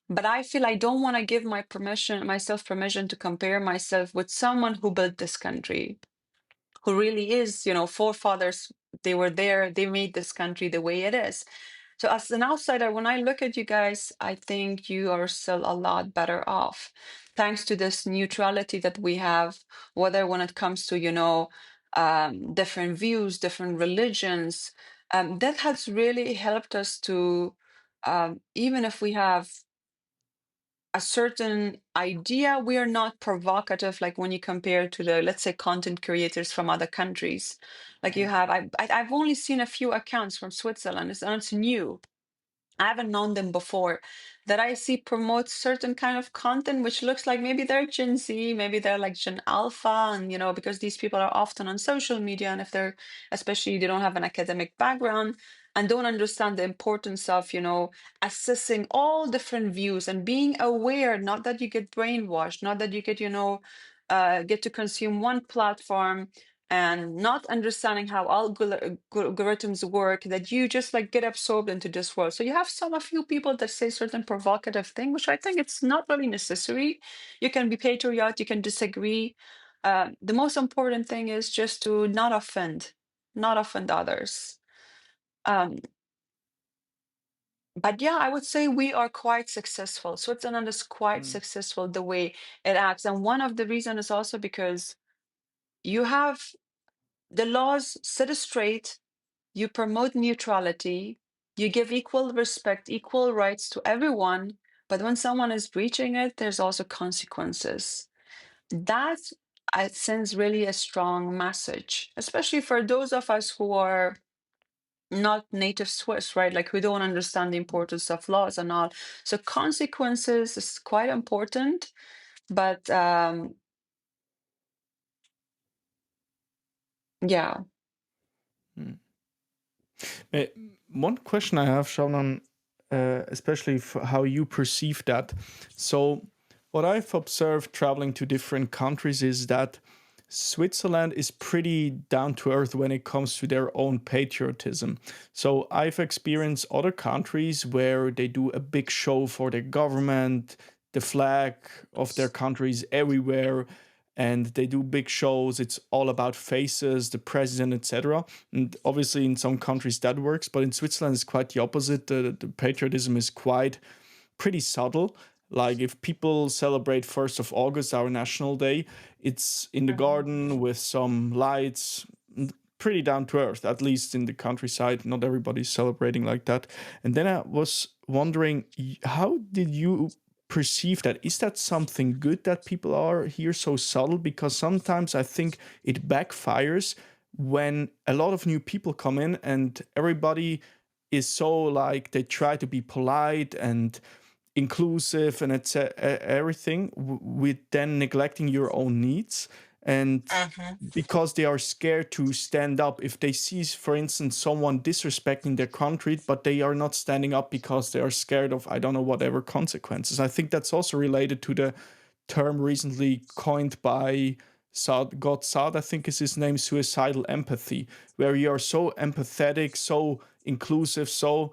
But I feel I don't want to give myself permission to compare myself with someone who built this country, who really is, forefathers. They were there, they made this country the way it is. So as an outsider, when I look at you guys, I think you are still a lot better off, thanks to this neutrality that we have, whether when it comes to, different views, different religions, that has really helped us to, even if we have a certain idea, we are not provocative, like when you compare to the, let's say, content creators from other countries. Like you have, I've only seen a few accounts from Switzerland. It's new. I haven't known them before, that I see promote certain kind of content which looks like maybe they're Gen Z, maybe they're like Gen Alpha, and because these people are often on social media, and if they're, especially, they don't have an academic background and don't understand the importance of assessing all different views and being aware, not that you get brainwashed, not that you get to consume one platform and not understanding how algorithms work, that you just like get absorbed into this world. So you have a few people that say certain provocative thing, which I think it's not really necessary. You can be patriotic, you can disagree. The most important thing is just to not offend others. Um, but yeah, I would say we are quite successful. Switzerland is quite Mm. successful the way it acts. And one of the reasons is also because you have the laws set straight. You promote neutrality, you give equal respect, equal rights to everyone, but when someone is breaching it, there's also consequences. That, I sense, really a strong message, especially for those of us who are not native Swiss, right? Like, who don't understand the importance of laws and all. So consequences is quite important, but yeah. Mm. Uh, One question I have, Shabnam, especially for how you perceive that. So, what I've observed traveling to different countries is that Switzerland is pretty down to earth when it comes to their own patriotism. So, I've experienced other countries where they do a big show for their government, the flag of their countries everywhere, and they do big shows. It's all about faces, the president, etc. And obviously, in some countries that works, but in Switzerland, it's quite the opposite. The patriotism is quite pretty subtle. Like if people celebrate 1st of August, our national day, it's in the Mhm. garden with some lights, pretty down to earth, at least in the countryside. Not everybody's celebrating like that. And then I was wondering, how did you perceive that? Is that something good that people are here so subtle? Because sometimes I think it backfires when a lot of new people come in and everybody is so like they try to be polite and inclusive and it's everything with then neglecting your own needs, and Mhm. because they are scared to stand up if they see, for instance, someone disrespecting their country, but they are not standing up because they are scared of, I don't know, whatever consequences. I think that's also related to the term recently coined by Saad, I think is his name, suicidal empathy, where you are so empathetic, so inclusive, so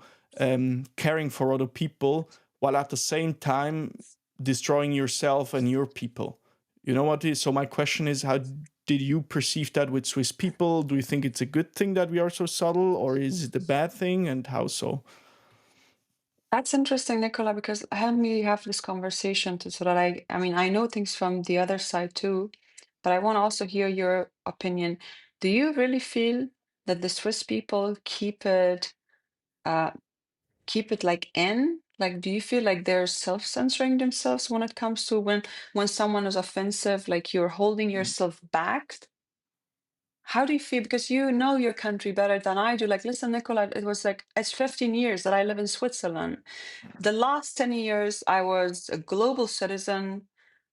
caring for other people, while at the same time destroying yourself and your people. You know what? So my question is, how did you perceive that with Swiss people? Do you think it's a good thing that we are so subtle, or is it a bad thing, and how so? That's interesting, Nicola, because help me have this conversation so that I mean, I know things from the other side too, but I want to also hear your opinion. Do you really feel that the Swiss people uh, keep it like in? Like, do you feel like they're self-censoring themselves when it comes to when someone is offensive, like you're holding yourself back? How do you feel? Because you know your country better than I do. Like, listen, Nicola, it was like it's 15 years that I live in Switzerland. The last 10 years, I was a global citizen,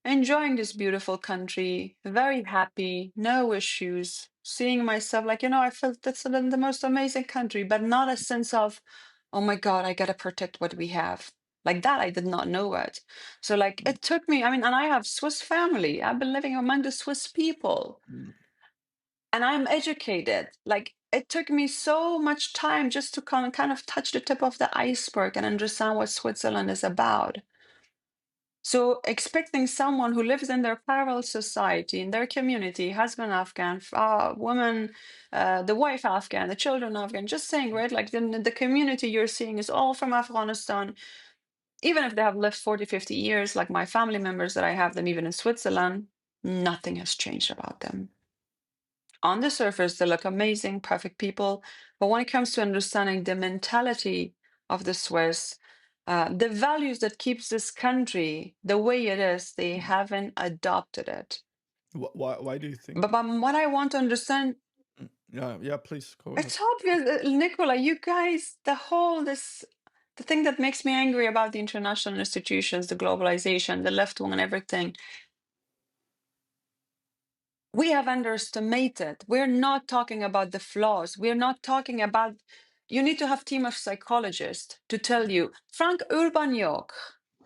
enjoying this beautiful country, very happy, no issues, seeing myself like, I felt that's the most amazing country, but not a sense of, oh my God, I gotta protect what we have. Like that, I did not know it. So, like, it took me, I mean, and I have Swiss family. I've been living among the Swiss people Mm. and I'm educated. Like, it took me so much time just to kind of touch the tip of the iceberg and understand what Switzerland is about. So, expecting someone who lives in their parallel society, in their community, husband Afghan, woman, the wife Afghan, the children Afghan, just saying, right? Like the community you're seeing is all from Afghanistan. Even if they have lived 40, 50 years, like my family members that I have them even in Switzerland, nothing has changed about them. On the surface, they look amazing, perfect people. But when it comes to understanding the mentality of the Swiss, the values that keeps this country the way it is, they haven't adopted it. Why do you But, think? but what I want to understand, Yeah, yeah, please go ahead. it's obvious, Nicola, you guys, the thing that makes me angry about the international institutions, the globalization, the left wing, and everything, we have underestimated. We're not talking about the flaws. We're not talking about, you need to have team of psychologists to tell you. Frank Urbaniok,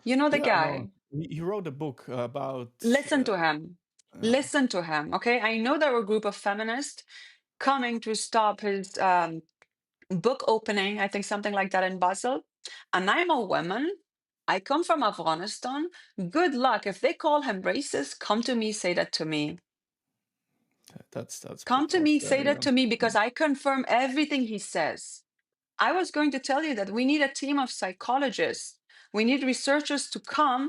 you know the Yeah, no, guy. he wrote a book about. Listen to him. Yeah, Listen to him. Okay. I know there were a group of feminists coming to stop his book opening, I think something like that in Basel. And I'm a woman. I come from Afghanistan. Good luck. If they call him racist, come to me, say that to me. that's Come pretty to tough me, there. say that Yeah. to me, because I confirm everything he says. I was going to tell you that we need a team of psychologists. We need researchers to come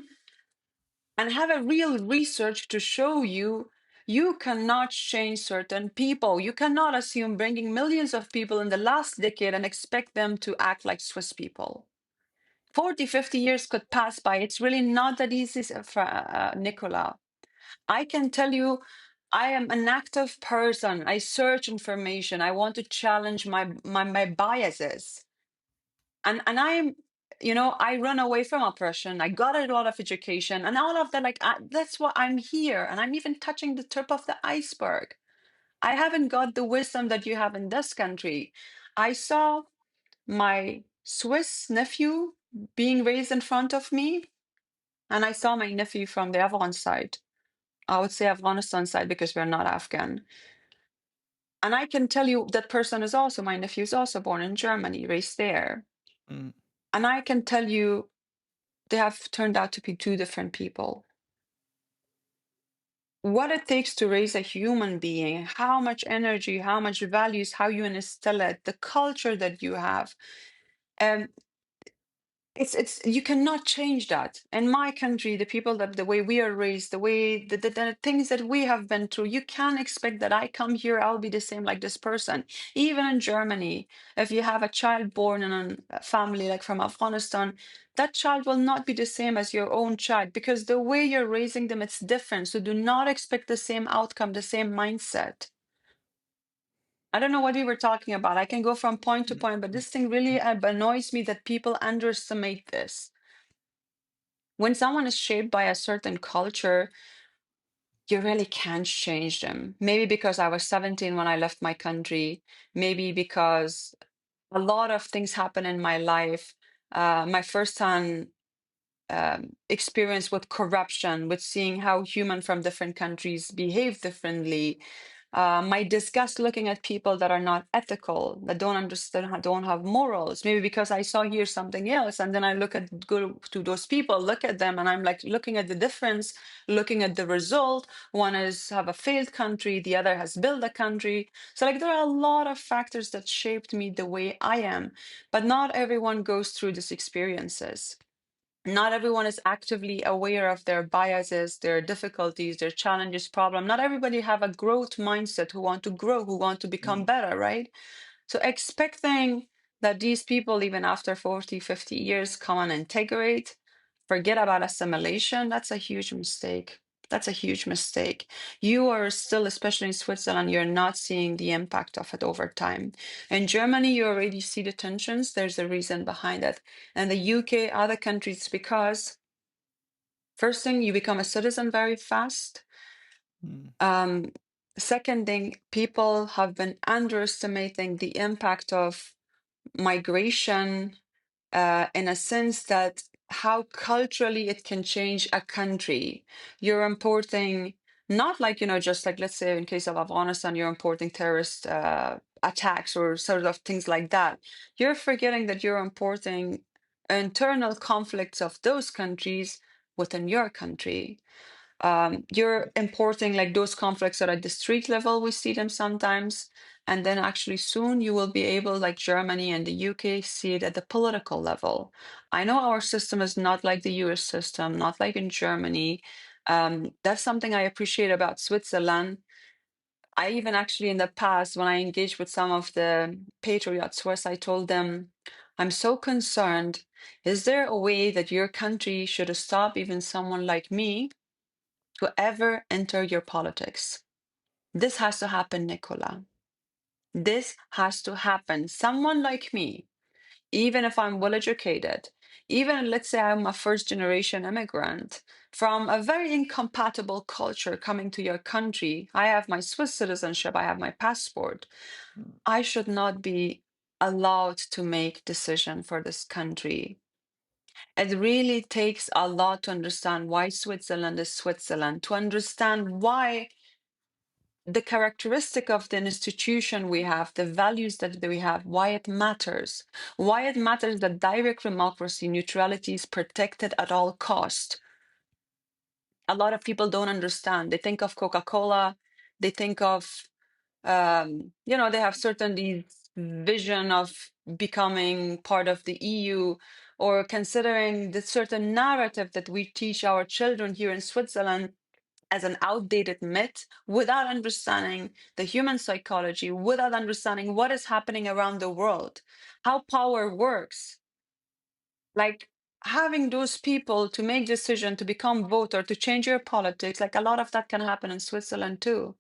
and have a real research to show you you cannot change certain people. You cannot assume bringing millions of people in the last decade and expect them to act like Swiss people. 40, 50 years could pass by. It's really not that easy, Nicola. I can tell you, I am an active person. I search information. I want to challenge my biases. And I'm, I run away from oppression. I got a lot of education and all of that. Like, that's why I'm here. And I'm even touching the tip of the iceberg. I haven't got the wisdom that you have in this country. I saw my Swiss nephew being raised in front of me, and I saw my nephew from the Afghan side. I would say Afghanistan side because we're not Afghan. And I can tell you that person is also, my nephew is also born in Germany, raised there. Mm. And I can tell you they have turned out to be two different people. What it takes to raise a human being, how much energy, how much values, how you instill it, the culture that you have. Um, it's you cannot change that. In my country, the people, that the way we are raised, the way the things that we have been through, you can't expect that I come here, I'll be the same like this person. Even in Germany, if you have a child born in a family like from Afghanistan, that child will not be the same as your own child, because the way you're raising them, it's different. So do not expect the same outcome, the same mindset. I don't know what we were talking about. I can go from point to point, but this thing really annoys me that people underestimate this. When someone is shaped by a certain culture, you really can't change them. Maybe because I was 17 when I left my country, maybe because a lot of things happen in my life. My first time experience with corruption, with seeing how human from different countries behave differently. My disgust looking at people that are not ethical, that don't understand, don't have morals. Maybe because I saw here something else, and then I go to those people, look at them, and I'm like looking at the difference, looking at the result. One is have a failed country, the other has built a country. So like there are a lot of factors that shaped me the way I am, but not everyone goes through these experiences. Not everyone is actively aware of their biases, their difficulties, their challenges, problem. Not everybody have a growth mindset, who want to grow, who want to become better, right? So expecting that these people, even after 40, 50 years, come and integrate, forget about assimilation, that's a huge mistake. That's a huge mistake. You are still, especially in Switzerland, you're not seeing the impact of it over time. In Germany, you already see the tensions. There's a reason behind it. And the UK, other countries, because first thing, you become a citizen very fast. Um, Second thing, people have been underestimating the impact of migration, in a sense that how culturally it can change a country. You're importing, not like, just like, let's say in case of Afghanistan, you're importing terrorist attacks or sort of things like that. You're forgetting that you're importing internal conflicts of those countries within your country. You're importing like those conflicts are at the street level. We see them sometimes. And then actually soon you will be able, like Germany and the UK, see it at the political level. I know our system is not like the US system, not like in Germany. That's something I appreciate about Switzerland. I even actually in the past, when I engaged with some of the patriot Swiss, I told them, I'm so concerned. Is there a way that your country should stop even someone like me to ever enter your politics? This has to happen, Nicola. This has to happen. Someone like me, even if I'm well educated, even let's say I'm a first generation immigrant from a very incompatible culture coming to your country, I have my Swiss citizenship, I have my passport. I should not be allowed to make decision for this country. It really takes a lot to understand why Switzerland is Switzerland, to understand why the characteristic of the institution we have, the values that we have, why it matters. Why it matters that direct democracy, neutrality is protected at all cost. A lot of people don't understand. They think of Coca-Cola, they think of, they have certain these vision of becoming part of the EU, or considering the certain narrative that we teach our children here in Switzerland as an outdated myth, without understanding the human psychology, without understanding what is happening around the world, how power works. Like having those people to make decision to become voter, to change your politics, like a lot of that can happen in Switzerland too.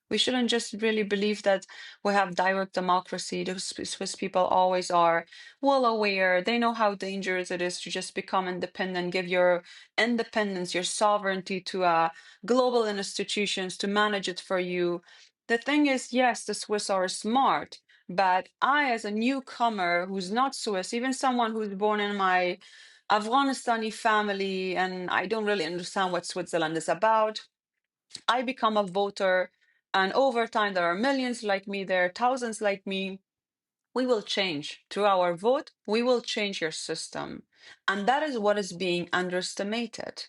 We shouldn't just really believe that we have direct democracy. The Swiss people always are well aware. They know how dangerous it is to just become independent, give your independence, your sovereignty to global institutions to manage it for you. The thing is, yes, the Swiss are smart, but I, as a newcomer who's not Swiss, even someone who's born in my Afghanistani family, and I don't really understand what Switzerland is about, I become a voter. And over time, there are millions like me, there are thousands like me. We will change through our vote. We will change your system. And that is what is being underestimated.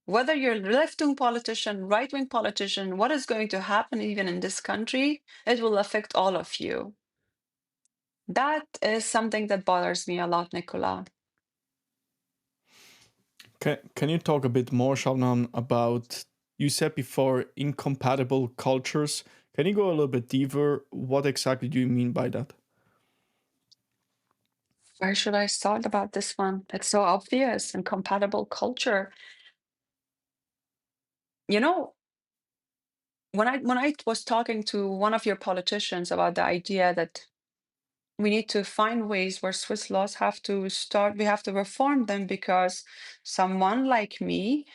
Whether you're a left-wing politician, right-wing politician, what is going to happen even in this country, it will affect all of you. That is something that bothers me a lot, Nicola. Can you talk a bit more, Shabnam, about you said before incompatible cultures? Can you go a little bit deeper? What exactly do you mean by that? Where should I start about this one? It's so obvious. Incompatible culture. You know, when I was talking to one of your politicians about the idea that we need to find ways where Swiss laws have to start, we have to reform them because someone like me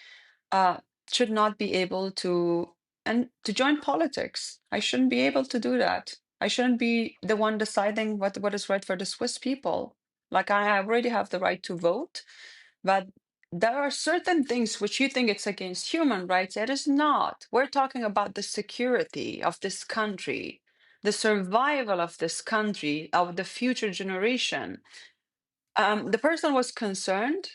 uh, should not be able to and to join politics. I shouldn't be able to do that. I shouldn't be the one deciding what is right for the Swiss people. Like I already have the right to vote, but there are certain things which you think it's against human rights. It is not. We're talking about the security of this country, the survival of this country, of the future generation. The person was concerned,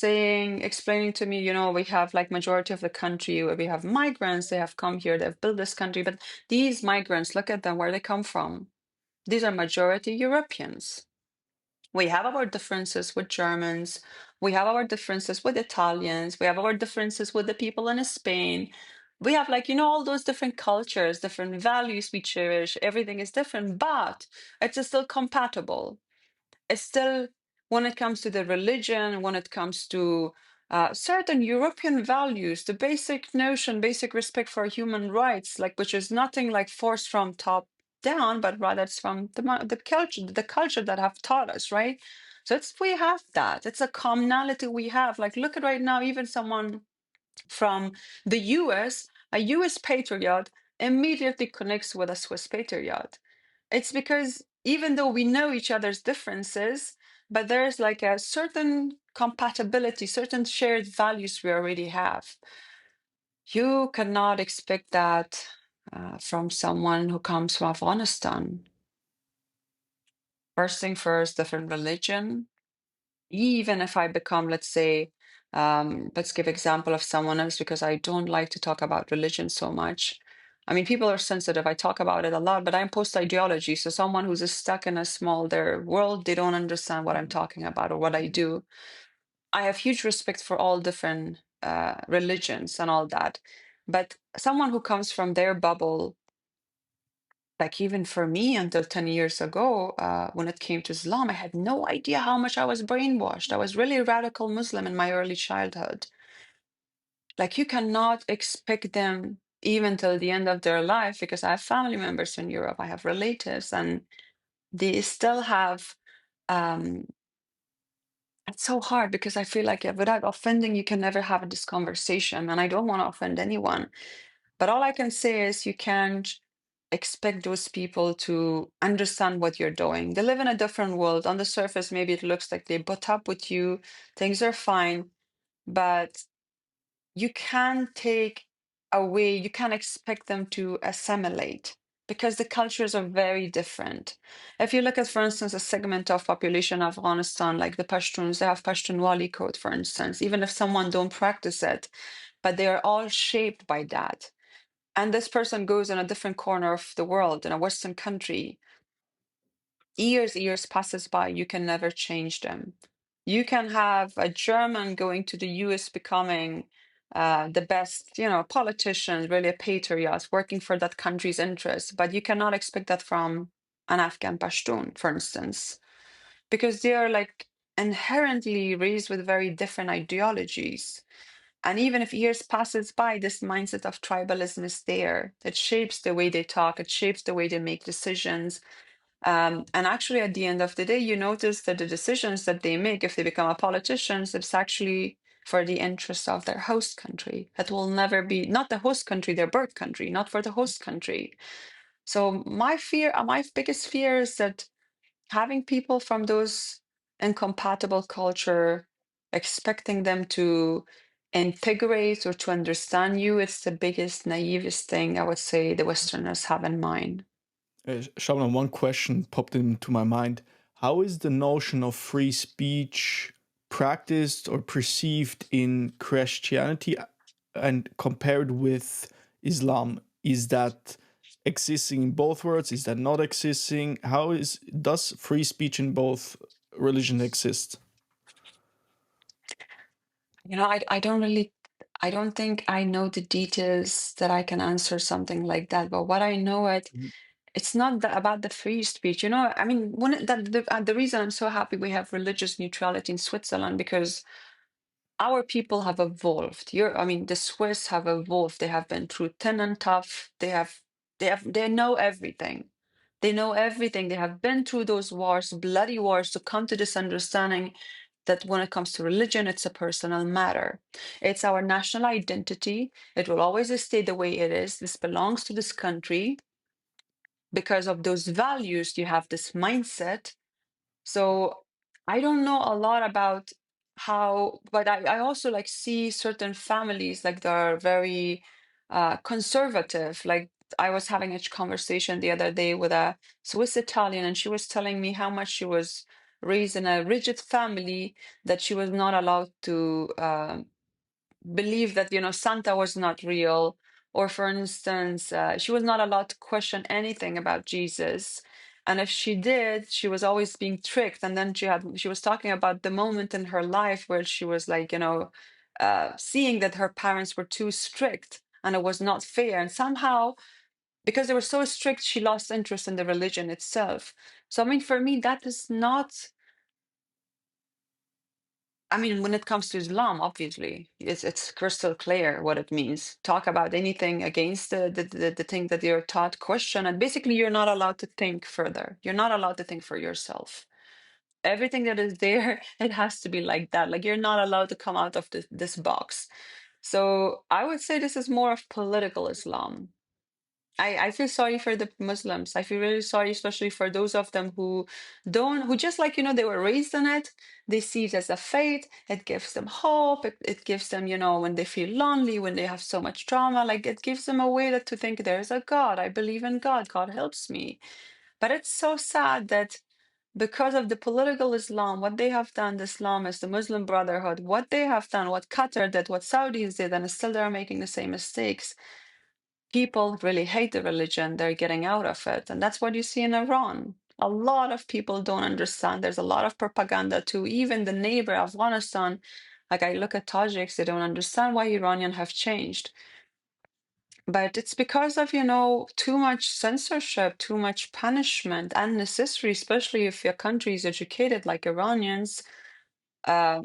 explaining to me, we have like majority of the country where we have migrants, they have come here, they've built this country, but these migrants, look at them, where they come from. These are majority Europeans. We have our differences with Germans, we have our differences with Italians, we have our differences with the people in Spain. We have all those different cultures, different values we cherish, everything is different, but it's still compatible. It's still, when it comes to the religion, when it comes to certain European values, the basic notion, basic respect for human rights, like which is nothing like forced from top down, but rather it's from the culture that have taught us, right? So we have that. It's a commonality we have. Like look at right now, even someone from the US, a US patriot immediately connects with a Swiss patriot. It's because even though we know each other's differences, but there's like a certain compatibility, certain shared values we already have. You cannot expect that from someone who comes from Afghanistan. First thing first, different religion, even if I become, let's say, let's give example of someone else because I don't like to talk about religion so much. I mean, people are sensitive. I talk about it a lot, but I'm post ideology. So someone who's just stuck in a small their world, they don't understand what I'm talking about or what I do. I have huge respect for all different religions and all that. But someone who comes from their bubble, like even for me until 10 years ago, when it came to Islam, I had no idea how much I was brainwashed. I was really a radical Muslim in my early childhood. Like you cannot expect them even till the end of their life, because I have family members in Europe, I have relatives, and they still have um, it's so hard because I feel like without offending, you can never have this conversation. And I don't want to offend anyone. But all I can say is you can't expect those people to understand what you're doing. They live in a different world. On the surface, maybe it looks like they butt up with you, things are fine, but you can't take away, you can't expect them to assimilate because the cultures are very different. If you look at, for instance, a segment of population of Afghanistan, like the Pashtuns, they have Pashtunwali code, for instance, even if someone don't practice it, but they are all shaped by that. And this person goes in a different corner of the world, in a Western country, years passes by, you can never change them. You can have a German going to the US becoming the best, politician, really a patriot, working for that country's interests, but you cannot expect that from an Afghan Pashtun, for instance, because they are like inherently raised with very different ideologies. And even if years passes by, this mindset of tribalism is there. It shapes the way they talk, it shapes the way they make decisions. And actually, at the end of the day, you notice that the decisions that they make, if they become a politician, it's actually for the interests of their host country. It will never be, not the host country, their birth country, not for the host country. So my biggest fear is that having people from those incompatible culture, expecting them to integrate or to understand you, it's the biggest, naivest thing I would say the Westerners have in mind. Shabnam, one question popped into my mind. How is the notion of free speech practiced or perceived in Christianity and compared with Islam? Is that existing in both worlds? Is that not existing? Does free speech in both religions exist? I don't think I know the details that I can answer something like that. But what I know Mhm. it's not about the free speech. I mean, the reason I'm so happy we have religious neutrality in Switzerland because our people have evolved. I mean, the Swiss have evolved. They have been through thin and tough. They know everything. They know everything. They have been through those wars, bloody wars, to come to this understanding that when it comes to religion, it's a personal matter. It's our national identity. It will always stay the way it is. This belongs to this country. Because of those values, you have this mindset. So I don't know a lot about how, but I also like see certain families like they're very conservative. Like I was having a conversation the other day with a Swiss Italian, and she was telling me how much she was raised in a rigid family that she was not allowed to believe that Santa was not real, or for instance she was not allowed to question anything about Jesus, and if she did she was always being tricked. And then she was talking about the moment in her life where she was like seeing that her parents were too strict and it was not fair, and somehow because they were so strict she lost interest in the religion itself. So I mean, for me that is not, I mean, when it comes to Islam, obviously, it's crystal clear what it means. Talk about anything against the thing that you're taught, question, and basically you're not allowed to think further. You're not allowed to think for yourself. Everything that is there, it has to be like that. Like you're not allowed to come out of this box. So I would say this is more of political Islam. I feel sorry for the Muslims. I feel really sorry, especially for those of them who just like, they were raised in it. They see it as a faith. It gives them hope. It gives them, when they feel lonely, when they have so much trauma, like it gives them a way to think there's a God. I believe in God. God helps me. But it's so sad that because of the political Islam, what they have done, the Islamists, the Muslim Brotherhood, what they have done, what Qatar did, what Saudis did, and still they're making the same mistakes. People really hate the religion, they're getting out of it. And that's what you see in Iran. A lot of people don't understand. There's a lot of propaganda too. Even the neighbor, Afghanistan, like I look at Tajiks, they don't understand why Iranian have changed. But it's because of, too much censorship, too much punishment, unnecessary, especially if your country is educated like Iranians. Uh,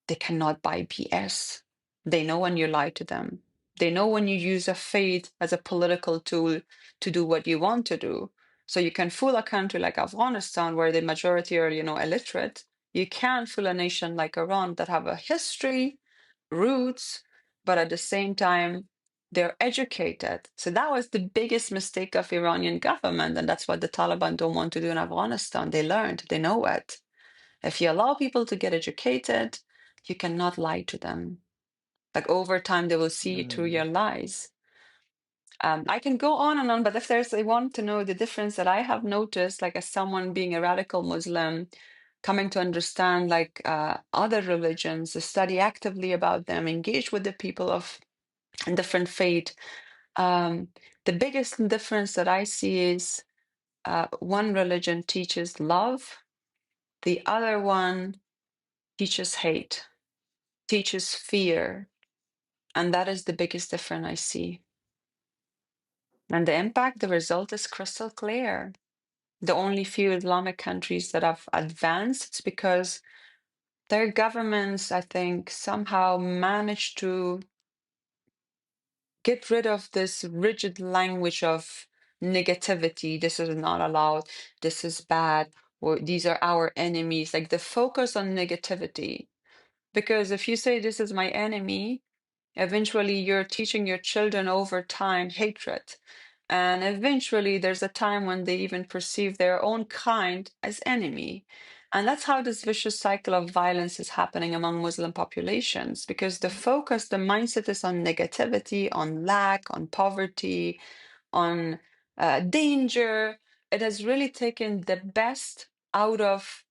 they cannot buy BS. They know when you lie to them. They know when you use a faith as a political tool to do what you want to do. So you can fool a country like Afghanistan, where the majority are, illiterate. You can't fool a nation like Iran that have a history, roots, but at the same time, they're educated. So that was the biggest mistake of Iranian government, and that's what the Taliban don't want to do in Afghanistan. They learned, they know it. If you allow people to get educated, you cannot lie to them. Like over time, they will see through your lies. I can go on and on, but if they want to know the difference that I have noticed, like as someone being a radical Muslim, coming to understand like other religions, study actively about them, engage with the people of different faith. The biggest difference that I see is one religion teaches love, the other one teaches hate, teaches fear. And that is the biggest difference I see. And the impact, the result is crystal clear. The only few Islamic countries that have advanced, it's because their governments, I think, somehow managed to get rid of this rigid language of negativity. This is not allowed. This is bad. Or these are our enemies. Like the focus on negativity. Because if you say this is my enemy, eventually, you're teaching your children over time hatred. And eventually, there's a time when they even perceive their own kind as enemy. And that's how this vicious cycle of violence is happening among Muslim populations, because the focus, the mindset is on negativity, on lack, on poverty, on danger. It has really taken the best out of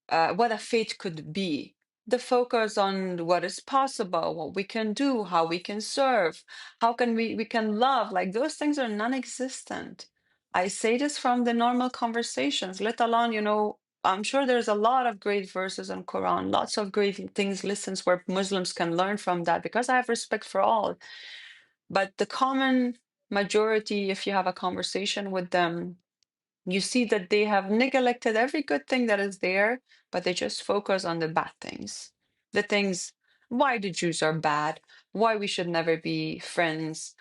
what a faith could be. The focus on what is possible, what we can do, how we can serve, how can we can love. Like those things are non-existent. I say this from the normal conversations, let alone, I'm sure there's a lot of great verses in Quran, lots of great things, lessons where Muslims can learn from that, because I have respect for all. But the common majority, if you have a conversation with them, you see that they have neglected every good thing that is there, but they just focus on the bad things. The things, why the Jews are bad, why we should never be friends.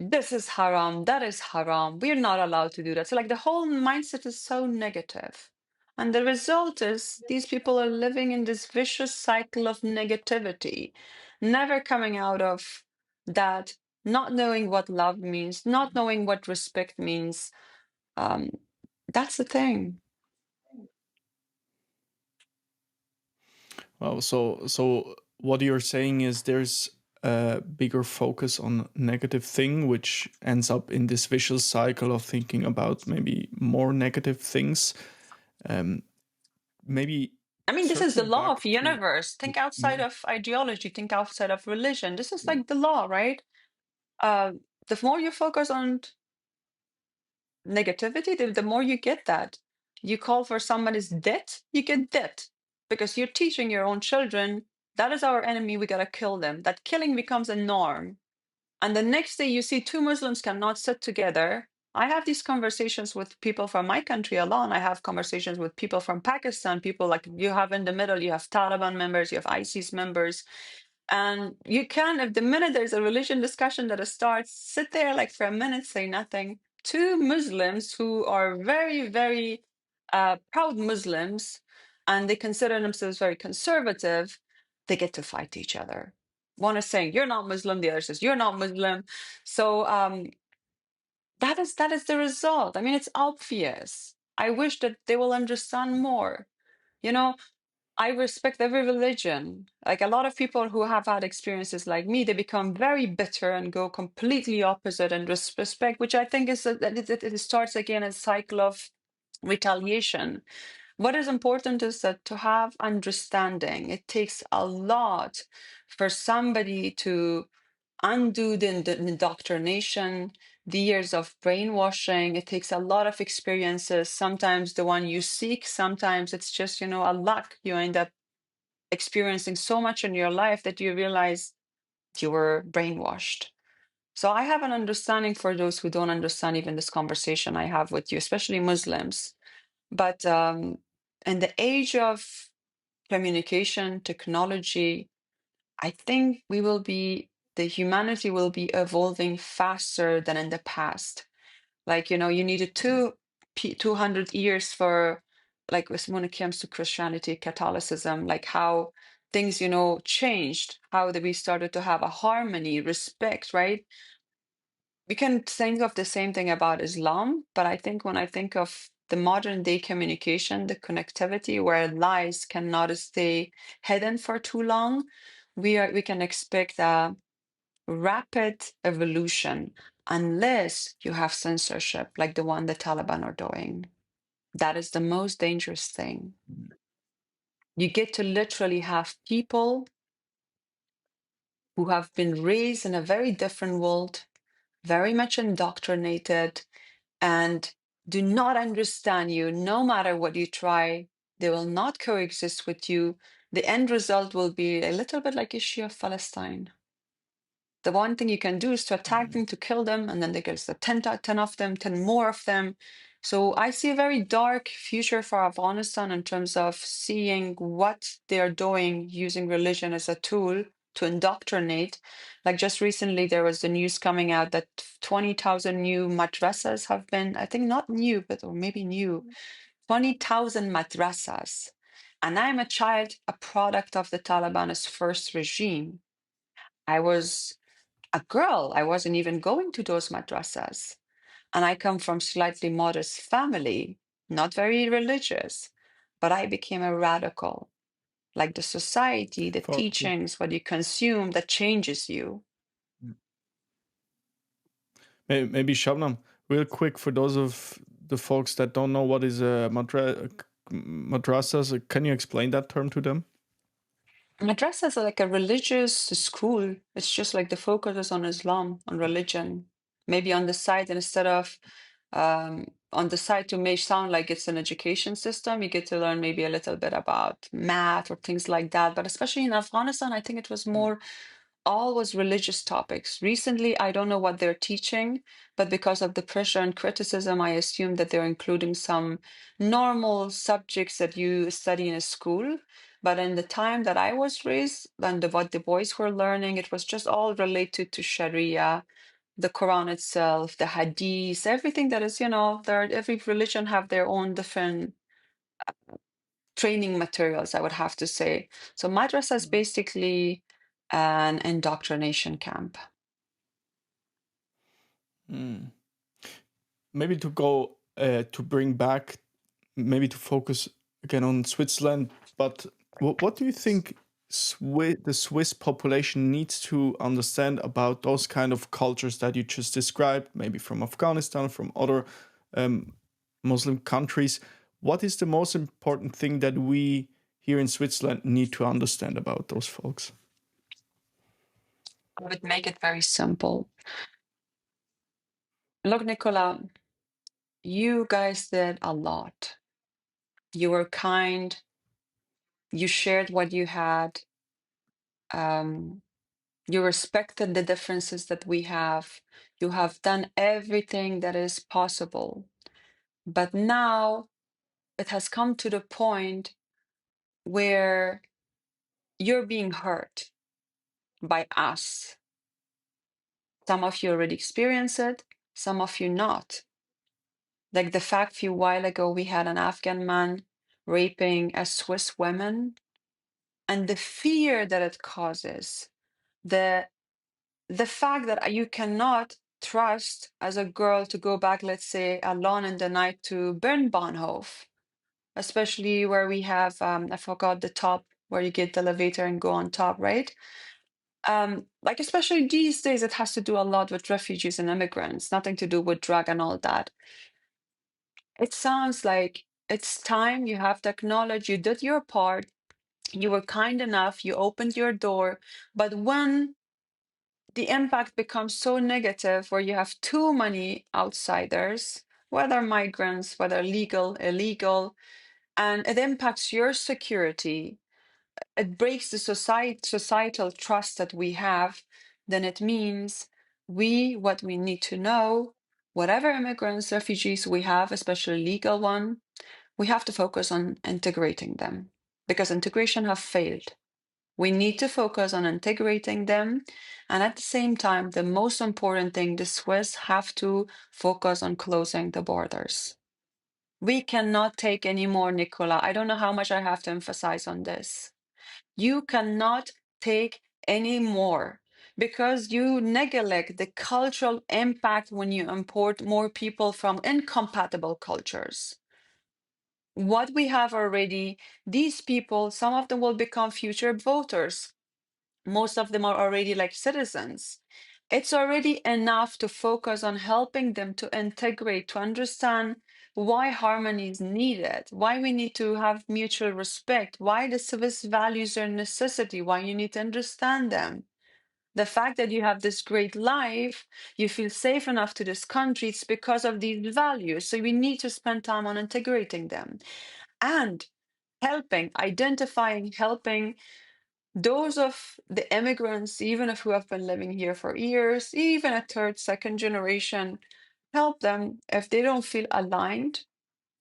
This is haram, that is haram. We're not allowed to do that. So, like, the whole mindset is so negative. And the result is these people are living in this vicious cycle of negativity, never coming out of that, not knowing what love means, not knowing what respect means. um, that's the thing. Well, so what you're saying is there's a bigger focus on negative thing, which ends up in this vicious cycle of thinking about maybe more negative things. Maybe I mean, this is the circling law back of the to universe. Think outside yeah, of ideology, think outside of religion. This is yeah. like the law, right? Uh, the more you focus on negativity, the more you get that. You call for somebody's debt, you get debt because you're teaching your own children that is our enemy, we gotta kill them. That killing becomes a norm. And the next day you see two Muslims cannot sit together. I have these conversations with people from my country alone. I have conversations with people from Pakistan, people like you have in the middle, you have Taliban members, you have ISIS members. And you can, if the minute there's a religion discussion that starts, sit there like for a minute, say nothing. Two Muslims who are very, very proud Muslims, and they consider themselves very conservative, they get to fight each other. One is saying, "You're not Muslim," the other says, "You're not Muslim." So that is the result. I mean, it's obvious. I wish that they will understand more. You know, I respect every religion. Like a lot of people who have had experiences like me, they become very bitter and go completely opposite and disrespect, which I think is that it starts again a cycle of retaliation. What is important is that to have understanding, it takes a lot for somebody to undo the indoctrination, the years of brainwashing. It takes a lot of experiences. Sometimes the one you seek, sometimes it's just, a luck. You end up experiencing so much in your life that you realize you were brainwashed. So I have an understanding for those who don't understand even this conversation I have with you, especially Muslims. But in the age of communication, technology, I think the humanity will be evolving faster than in the past. Like, you needed 200 years for, like, when it comes to Christianity, Catholicism, like how things, changed, how we started to have a harmony, respect, right? We can think of the same thing about Islam, but I think when I think of the modern day communication, the connectivity where lies cannot stay hidden for too long, we can expect a rapid evolution unless you have censorship like the one the Taliban are doing. That is the most dangerous thing. You get to literally have people who have been raised in a very different world, very much indoctrinated, and do not understand you no matter what you try. They will not coexist with you. The end result will be a little bit like issue of Palestine. The one thing you can do is to attack them, to kill them, and then there's the 10 of them, 10 more of them. So I see a very dark future for Afghanistan in terms of seeing what they're doing using religion as a tool to indoctrinate. Like just recently, there was the news coming out that 20,000 new madrasas have been, I think not new, but or maybe new, 20,000 madrasas. And I'm a child, a product of the Taliban's first regime. I was a girl. I wasn't even going to those madrasas. And I come from slightly modest family, not very religious, but I became a radical. Like the society, the for teachings, what you consume that changes you. maybe Shabnam, real quick for those of the folks that don't know what is a madrasas, can you explain that term to them? Madrasas are like a religious school. It's just like the focus is on Islam, on religion. Maybe on the side, instead of on the side to make sound like it's an education system. You get to learn maybe a little bit about math or things like that. But especially in Afghanistan, I think it was more always religious topics. Recently, I don't know what they're teaching, but because of the pressure and criticism, I assume that they're including some normal subjects that you study in a school. But in the time that I was raised and what the boys were learning, it was just all related to Sharia, the Quran itself, the Hadith, everything that is, every religion have their own different training materials, I would have to say. So madrasa is basically an indoctrination camp. Maybe to go to bring back, maybe to focus again on Switzerland, but what do you think the Swiss population needs to understand about those kind of cultures that you just described, maybe from Afghanistan, from other Muslim countries? What is the most important thing that we here in Switzerland need to understand about those folks? I would make it very simple. Look, Nicola, you guys did a lot. You were kind. You shared what you had. You respected the differences that we have. You have done everything that is possible. But now it has come to the point where you're being hurt by us. Some of you already experienced it, some of you not. Like the fact a few while ago we had an Afghan man raping a Swiss woman, and the fear that it causes, the fact that you cannot trust as a girl to go back, let's say, alone in the night to Bernbahnhof, especially where we have, I forgot the top, where you get the elevator and go on top, right? Like especially these days, it has to do a lot with refugees and immigrants, nothing to do with drug and all that. It sounds like it's time you have to acknowledge you did your part. You were kind enough, you opened your door. But when the impact becomes so negative, where you have too many outsiders, whether migrants, whether legal, illegal, and it impacts your security, it breaks the societal trust that we have, then it means what we need to know, whatever immigrants, refugees we have, especially legal one, we have to focus on integrating them, because integration have failed. We need to focus on integrating them. And at the same time, the most important thing, the Swiss have to focus on closing the borders. We cannot take any more, Nicola. I don't know how much I have to emphasize on this. You cannot take any more, because you neglect the cultural impact when you import more people from incompatible cultures. What we have already, these people, some of them will become future voters. Most of them are already like citizens. It's already enough to focus on helping them to integrate, to understand why harmony is needed, why we need to have mutual respect, why the Swiss values are a necessity, why you need to understand them. The fact that you have this great life, you feel safe enough to this country, it's because of these values. So we need to spend time on integrating them and helping those of the immigrants, even if who have been living here for years, even a third, second generation, help them if they don't feel aligned,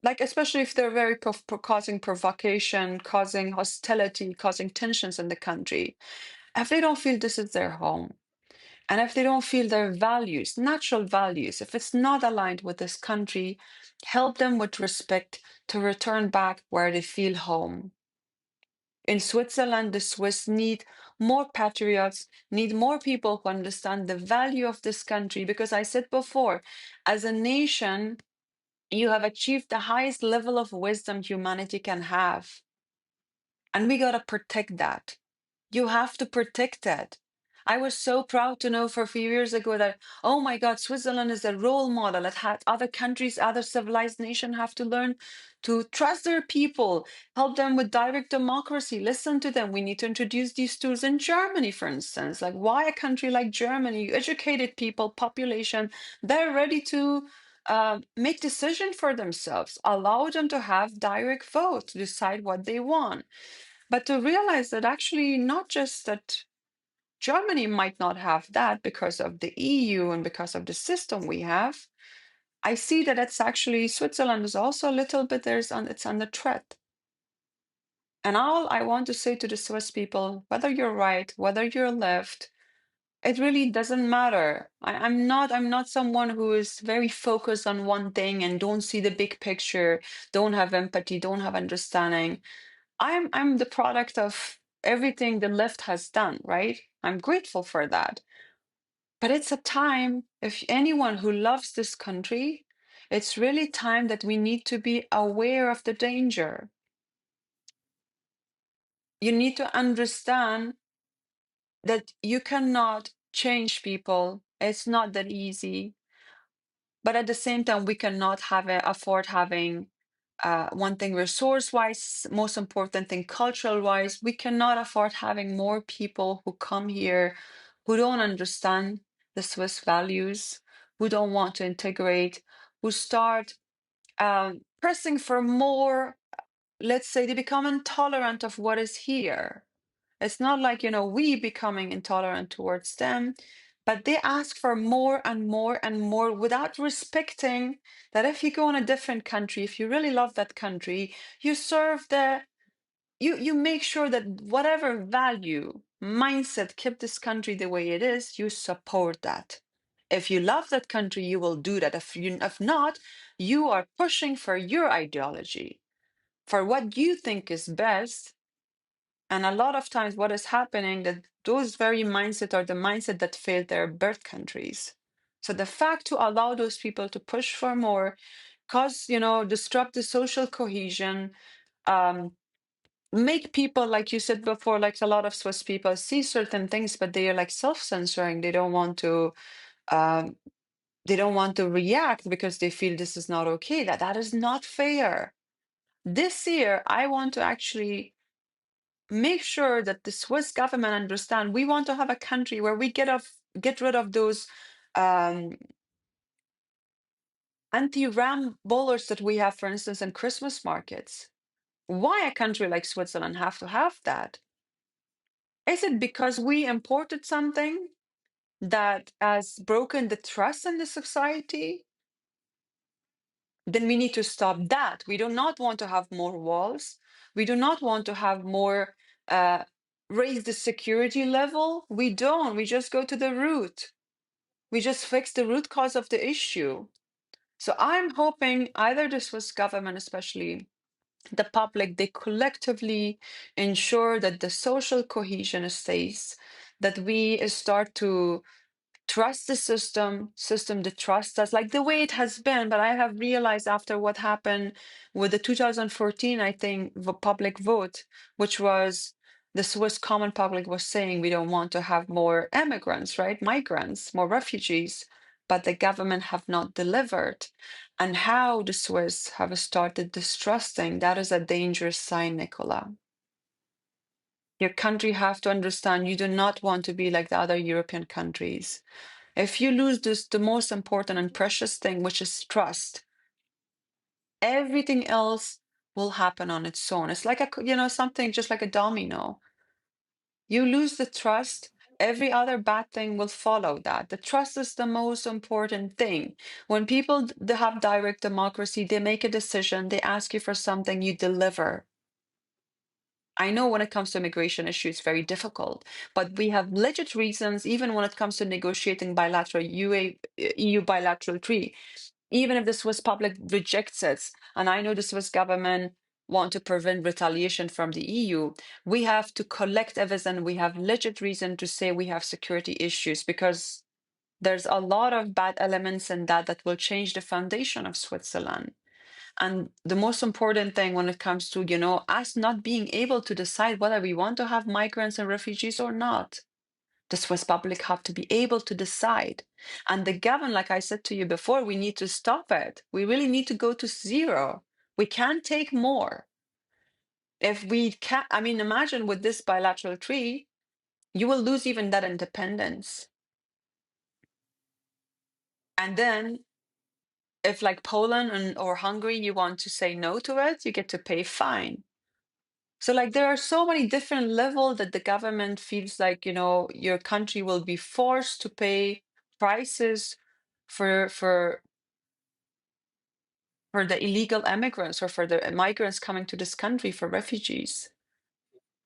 like especially if they're very causing provocation, causing hostility, causing tensions in the country. If they don't feel this is their home, and if they don't feel their values, natural values, if it's not aligned with this country, help them with respect to return back where they feel home. In Switzerland, the Swiss need more patriots, need more people who understand the value of this country. Because I said before, as a nation, you have achieved the highest level of wisdom humanity can have. And we got to protect that. You have to protect that. I was so proud to know for a few years ago that, oh my God, Switzerland is a role model that had other countries, other civilized nations have to learn to trust their people, help them with direct democracy, listen to them. We need to introduce these tools in Germany, for instance. Like, why a country like Germany, educated people, population, they're ready to make decision for themselves, allow them to have direct vote, to decide what they want. But to realize that actually not just that Germany might not have that because of the EU and because of the system we have. I see that it's actually Switzerland is also a little bit it's under threat. And all I want to say to the Swiss people, whether you're right, whether you're left, it really doesn't matter. I'm not someone who is very focused on one thing and don't see the big picture, don't have empathy, don't have understanding. I'm the product of everything the left has done, right? I'm grateful for that. But it's a time, if anyone who loves this country, it's really time that we need to be aware of the danger. You need to understand that you cannot change people. It's not that easy. But at the same time, we cannot afford having one thing resource-wise, most important thing cultural-wise, we cannot afford having more people who come here who don't understand the Swiss values, who don't want to integrate, who start pressing for more, let's say they become intolerant of what is here. It's not like, we becoming intolerant towards them, but they ask for more and more and more without respecting that if you go in a different country, if you really love that country, you serve you make sure that whatever value, mindset kept this country the way it is, you support that. If you love that country, you will do that. If not, you are pushing for your ideology, for what you think is best. And a lot of times what is happening that those very mindset are the mindset that failed their birth countries. So the fact to allow those people to push for more, disrupt the social cohesion, um, make people, like you said before, like a lot of Swiss people see certain things, but they are like self-censoring. Um, they don't want to react because they feel this is not okay. That is not fair. This year, I want to actually make sure that the Swiss government understand we want to have a country where we get rid of those um, anti-ram bowlers that we have, for instance, in Christmas markets. Why a country like Switzerland have to have that? Is it because we imported something that has broken the trust in the society? Then we need to stop that. We do not want to have more walls. We do not want to have more uh, raise the security level. We don't. We just go to the root. We just fix the root cause of the issue. So I'm hoping either the Swiss government, especially the public, they collectively ensure that the social cohesion stays, that we start to trust the system that trusts us, like the way it has been. But I have realized after what happened with the 2014, I think, the public vote, which was the Swiss common public was saying we don't want to have more immigrants, right? Migrants, more refugees, but the government have not delivered. And how the Swiss have started distrusting, that is a dangerous sign, Nicola. Your country have to understand you do not want to be like the other European countries. If you lose the most important and precious thing, which is trust, everything else will happen on its own. It's like something just like a domino. You lose the trust, every other bad thing will follow that. The trust is the most important thing. When people have direct democracy, they make a decision, they ask you for something, you deliver. I know when it comes to immigration issues, it's very difficult, but we have legit reasons, even when it comes to negotiating bilateral EU bilateral treaty, even if the Swiss public rejects it, and I know the Swiss government want to prevent retaliation from the EU, we have to collect evidence. We have legit reason to say we have security issues because there's a lot of bad elements in that will change the foundation of Switzerland. And the most important thing when it comes to, us not being able to decide whether we want to have migrants and refugees or not. The Swiss public have to be able to decide. And the government, like I said to you before, we need to stop it. We really need to go to zero. We can't take more. If we can't, I mean, imagine with this bilateral treaty, you will lose even that independence. And then If like Poland or Hungary, you want to say no to it, you get to pay fine. So like there are so many different levels that the government feels like, your country will be forced to pay prices for for for the illegal immigrants or for the migrants coming to this country, for refugees.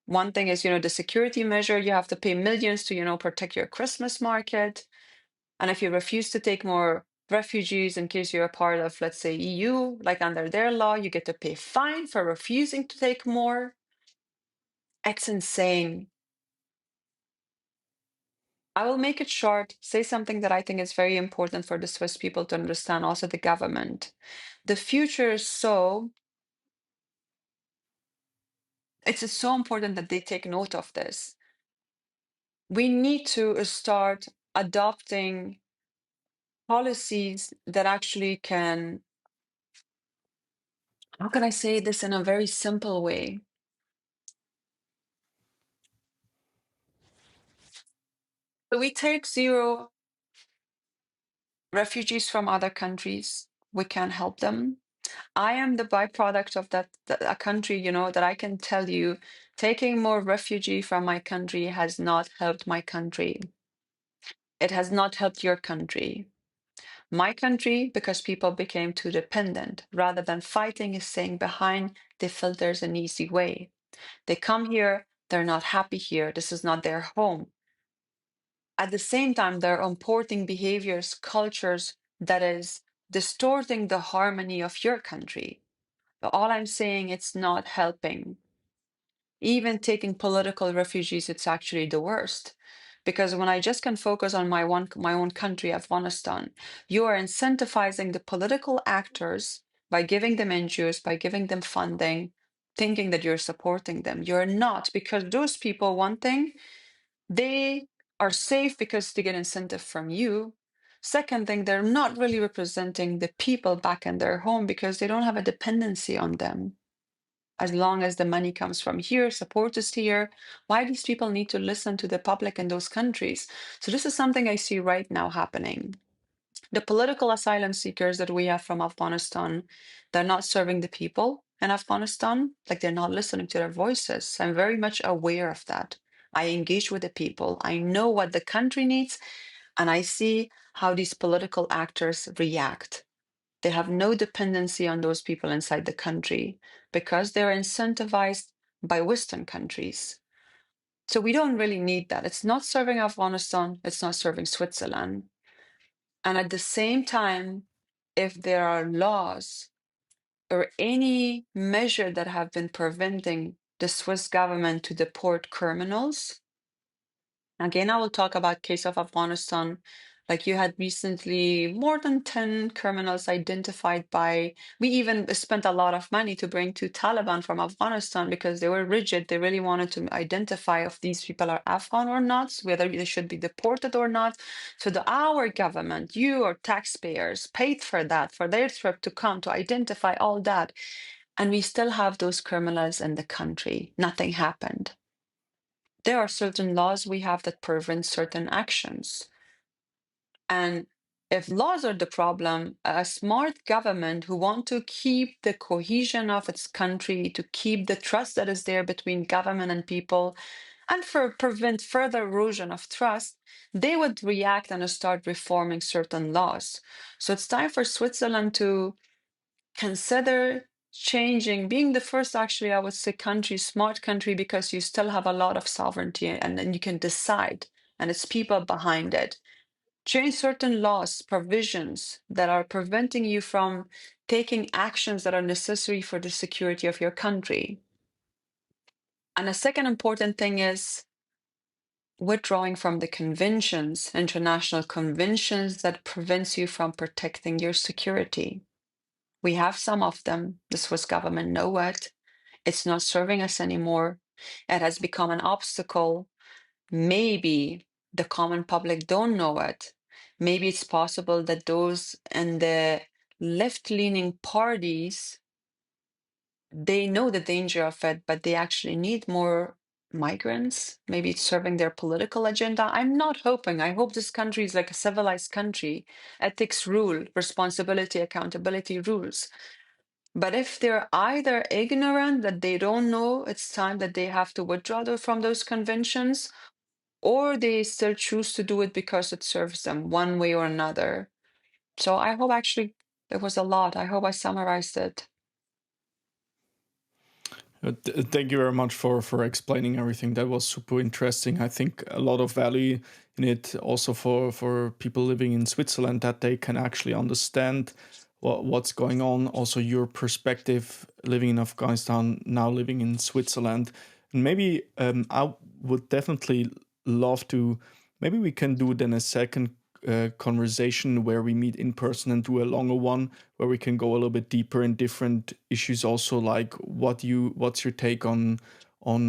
One thing is, the security measure, you have to pay millions to, protect your Christmas market. And if you refuse to take more refugees in case you're a part of, let's say, EU, like under their law, you get to pay fine for refusing to take more. It's insane. I will make it short, say something that I think is very important for the Swiss people to understand, also the government. The future is it's so important that they take note of this. We need to start adopting policies that actually can, how can I say this in a very simple way? So we take zero refugees from other countries. We can help them. I am the byproduct of that a country, that I can tell you, taking more refugee from my country has not helped my country. It has not helped your country. My country, because people became too dependent, rather than fighting, is staying behind. They felt there's an easy way. They come here, they're not happy here. This is not their home. At the same time, they're importing behaviors, cultures that is distorting the harmony of your country. But all I'm saying, it's not helping. Even taking political refugees, it's actually the worst. Because when I just can focus on my own country, Afghanistan, you are incentivizing the political actors by giving them NGOs, by giving them funding, thinking that you're supporting them. You're not, because those people, one thing, they are safe because they get incentive from you. Second thing, they're not really representing the people back in their home because they don't have a dependency on them. As long as the money comes from here, support is here, why these people need to listen to the public in those countries? So this is something I see right now happening. The political asylum seekers that we have from Afghanistan, they're not serving the people in Afghanistan, like they're not listening to their voices. I'm very much aware of that. I engage with the people. I know what the country needs, and I see how these political actors react. They have no dependency on those people inside the country because they're incentivized by Western countries. So we don't really need that. It's not serving Afghanistan, it's not serving Switzerland. And at the same time, if there are laws or any measure that have been preventing the Swiss government to deport criminals, again, I will talk about case of Afghanistan. Like you had recently more than 10 criminals identified by, we even spent a lot of money to bring to Taliban from Afghanistan because they were rigid. They really wanted to identify if these people are Afghan or not, whether they should be deported or not. So our government, you or taxpayers paid for that, for their trip to come to identify all that. And we still have those criminals in the country. Nothing happened. There are certain laws we have that prevent certain actions. And if laws are the problem, a smart government who want to keep the cohesion of its country, to keep the trust that is there between government and people, and prevent further erosion of trust, they would react and start reforming certain laws. So it's time for Switzerland to consider changing, being the first, actually, I would say, country, smart country, because you still have a lot of sovereignty and then you can decide, and it's people behind it. Change certain laws, provisions that are preventing you from taking actions that are necessary for the security of your country. And a second important thing is withdrawing from the conventions, international conventions that prevents you from protecting your security. We have some of them. The Swiss government know it. It's not serving us anymore. It has become an obstacle. Maybe the common public don't know it. Maybe it's possible that those in the left-leaning parties, they know the danger of it, but they actually need more migrants. Maybe it's serving their political agenda. I'm not hoping. I hope this country is like a civilized country. Ethics rule, responsibility, accountability rules. But if they're either ignorant that they don't know it's time that they have to withdraw from those conventions, or they still choose to do it because it serves them one way or another. So I hope actually there was a lot. I hope I summarized it. Thank you very much for explaining everything. That was super interesting. I think a lot of value in it also for people living in Switzerland, that they can actually understand what's going on. Also, your perspective living in Afghanistan, now living in Switzerland. And maybe I would definitely love to, maybe we can do then a second conversation where we meet in person and do a longer one where we can go a little bit deeper in different issues, also like what's your take on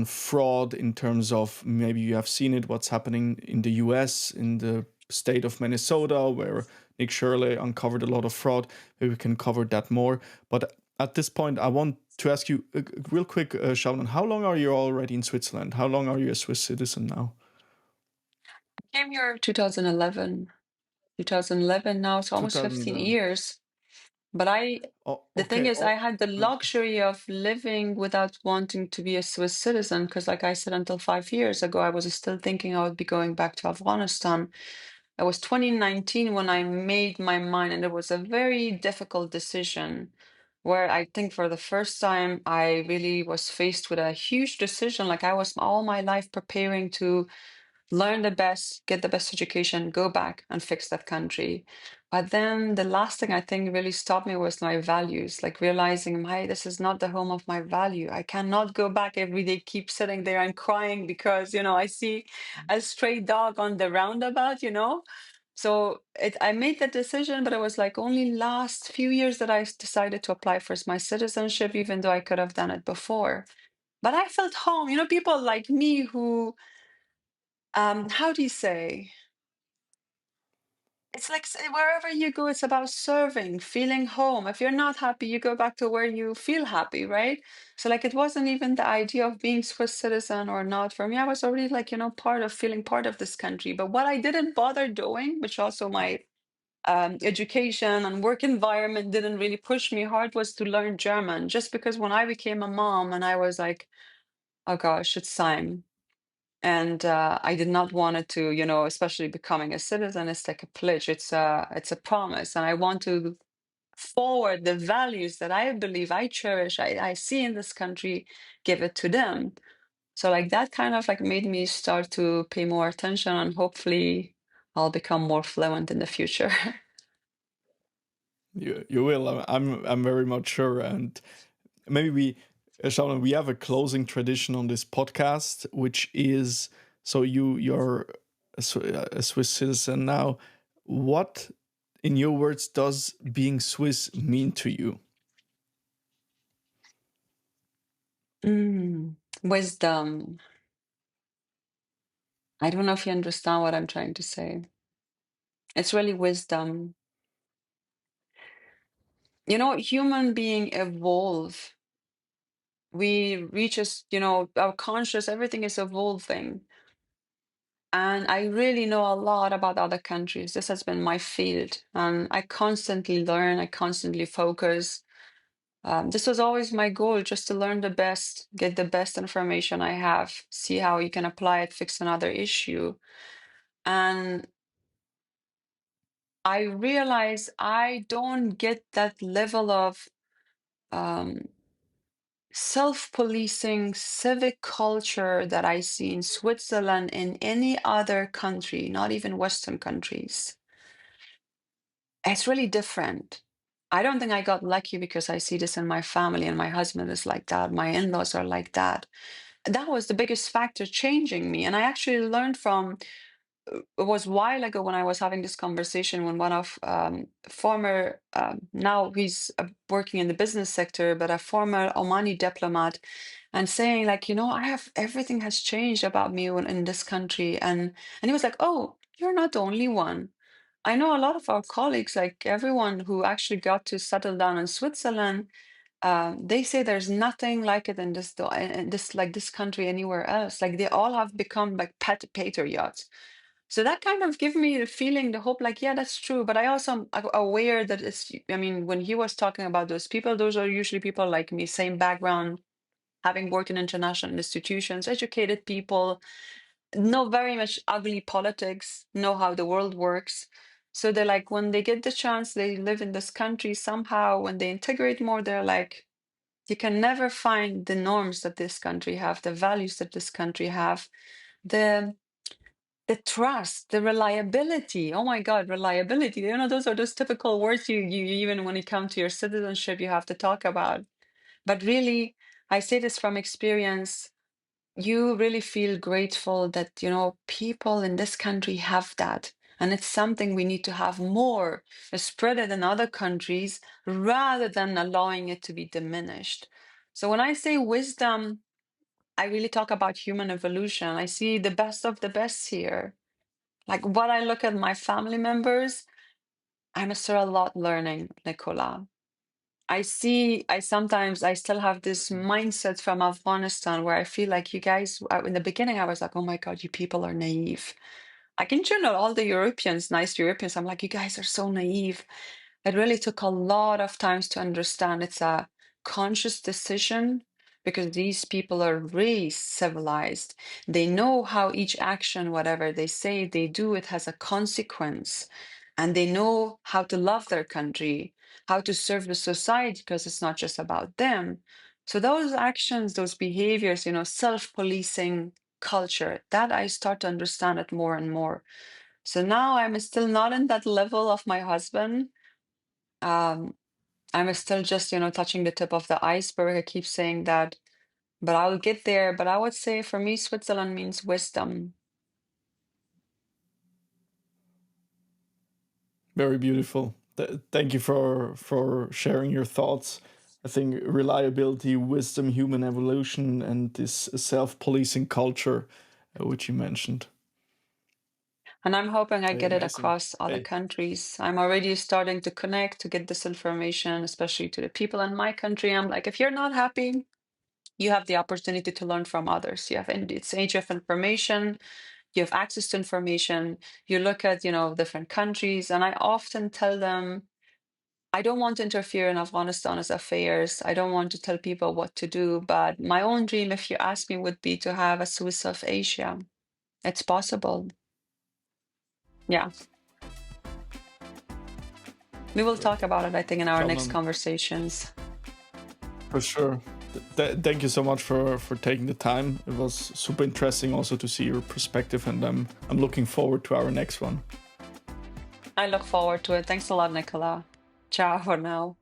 fraud, in terms of maybe you have seen it, what's happening in the US, in the state of Minnesota, where Nick Shirley uncovered a lot of fraud. Maybe we can cover that more. But at this point, I want to ask you real quick, Shabnam, how long are you already in Switzerland? How long are you a Swiss citizen now? I came here 2011. 2011 now, it's almost 15 2011. years. But Oh, the thing okay. is, I Oh, had the luxury of living without wanting to be a Swiss citizen, because, like I said, until 5 years ago, I was still thinking I would be going back to Afghanistan. It was 2019 when I made my mind, and it was a very difficult decision where I think for the first time I really was faced with a huge decision. Like I was all my life preparing to learn the best, get the best education, go back and fix that country. But then the last thing I think really stopped me was my values, like realizing, my, this is not the home of my value. I cannot go back every day, keep sitting there and crying because, I see a stray dog on the roundabout. So I made that decision, but it was like only last few years that I decided to apply for my citizenship, even though I could have done it before. But I felt home. People like me who how do you say? It's like wherever you go, it's about serving, feeling home. If you're not happy, you go back to where you feel happy, right? So like it wasn't even the idea of being Swiss citizen or not. For me, I was already like, part of feeling part of this country. But what I didn't bother doing, which also my education and work environment didn't really push me hard, was to learn German. Just because when I became a mom and I was like, oh gosh, it's time. And I did not want it to, especially becoming a citizen, it's like a pledge. It's a promise, and I want to forward the values that I believe I cherish, I see in this country, give it to them. So like that kind of like made me start to pay more attention, and hopefully I'll become more fluent in the future. you will. I'm very much sure. And maybe Shauna, we have a closing tradition on this podcast, which is, so you're a Swiss citizen now. What, in your words, does being Swiss mean to you? Wisdom. I don't know if you understand what I'm trying to say. It's really wisdom. Human being evolve. We reach us, our conscious, everything is evolving. And I really know a lot about other countries. This has been my field. And I constantly learn, I constantly focus. This was always my goal, just to learn the best, get the best information I have, see how you can apply it, fix another issue. And I realize I don't get that level of um, self-policing civic culture that I see in Switzerland in any other country, not even Western countries. It's really different. I don't think I got lucky because I see this in my family, and my husband is like that. My in-laws are like that. That was the biggest factor changing me. And I actually learned from it was a while ago when I was having this conversation when one of former, now he's working in the business sector, but a former Omani diplomat, and saying like, I have everything has changed about me in this country, and he was like, oh, you're not the only one. I know a lot of our colleagues, like everyone who actually got to settle down in Switzerland, They say there's nothing like it in this country anywhere else. Like they all have become like pet patriots. So that kind of give me the feeling, the hope, like, yeah, that's true. But I also am aware that I mean, when he was talking about those people, those are usually people like me, same background, having worked in international institutions, educated people, know very much ugly politics, know how the world works. So they're like, when they get the chance, they live in this country somehow, when they integrate more, they're like, you can never find the norms that this country have, the values that this country have, the the trust, the reliability. Oh my God, reliability. You know, those are those typical words you even when it comes to your citizenship, you have to talk about. But really, I say this from experience, you really feel grateful that, you know, people in this country have that. And it's something we need to have more, spread it in other countries rather than allowing it to be diminished. So when I say wisdom, I really talk about human evolution. I see the best of the best here. Like what I look at my family members, I'm still a lot learning, Nicola. I sometimes, I still have this mindset from Afghanistan where I feel like you guys, in the beginning, I was like, oh my God, you people are naive. Like in general, all the Europeans, nice Europeans, I'm like, you guys are so naive. It really took a lot of times to understand it's a conscious decision because these people are really civilized. They know how each action, whatever they say, they do, it has a consequence. And they know how to love their country, how to serve the society, because it's not just about them. So those actions, those behaviors, you know, self-policing culture, that I start to understand it more and more. So now I'm still not in that level of my husband. Um, I'm still just, you know, touching the tip of the iceberg. I keep saying that, but I'll get there. But I would say for me, Switzerland means wisdom. Very beautiful. Thank you for sharing your thoughts. I think reliability, wisdom, human evolution, and this self-policing culture, which you mentioned. And I'm hoping I Hey, get it amazing. across other Hey, countries. I'm already starting to connect to get this information, especially to the people in my country. I'm like, if you're not happy, you have the opportunity to learn from others. You have it's age of information. You have access to information. You look at, you know, different countries, and I often tell them, I don't want to interfere in Afghanistan's affairs. I don't want to tell people what to do. But my own dream, if you ask me, would be to have a Swiss of Asia. It's possible. Yeah. We will talk about it, I think, in our next Shabnam, conversations. for sure. Thank you so much for taking the time. It was super interesting also to see your perspective, and I'm looking forward to our next one. I look forward to it. Thanks a lot, Nicola. Ciao for now.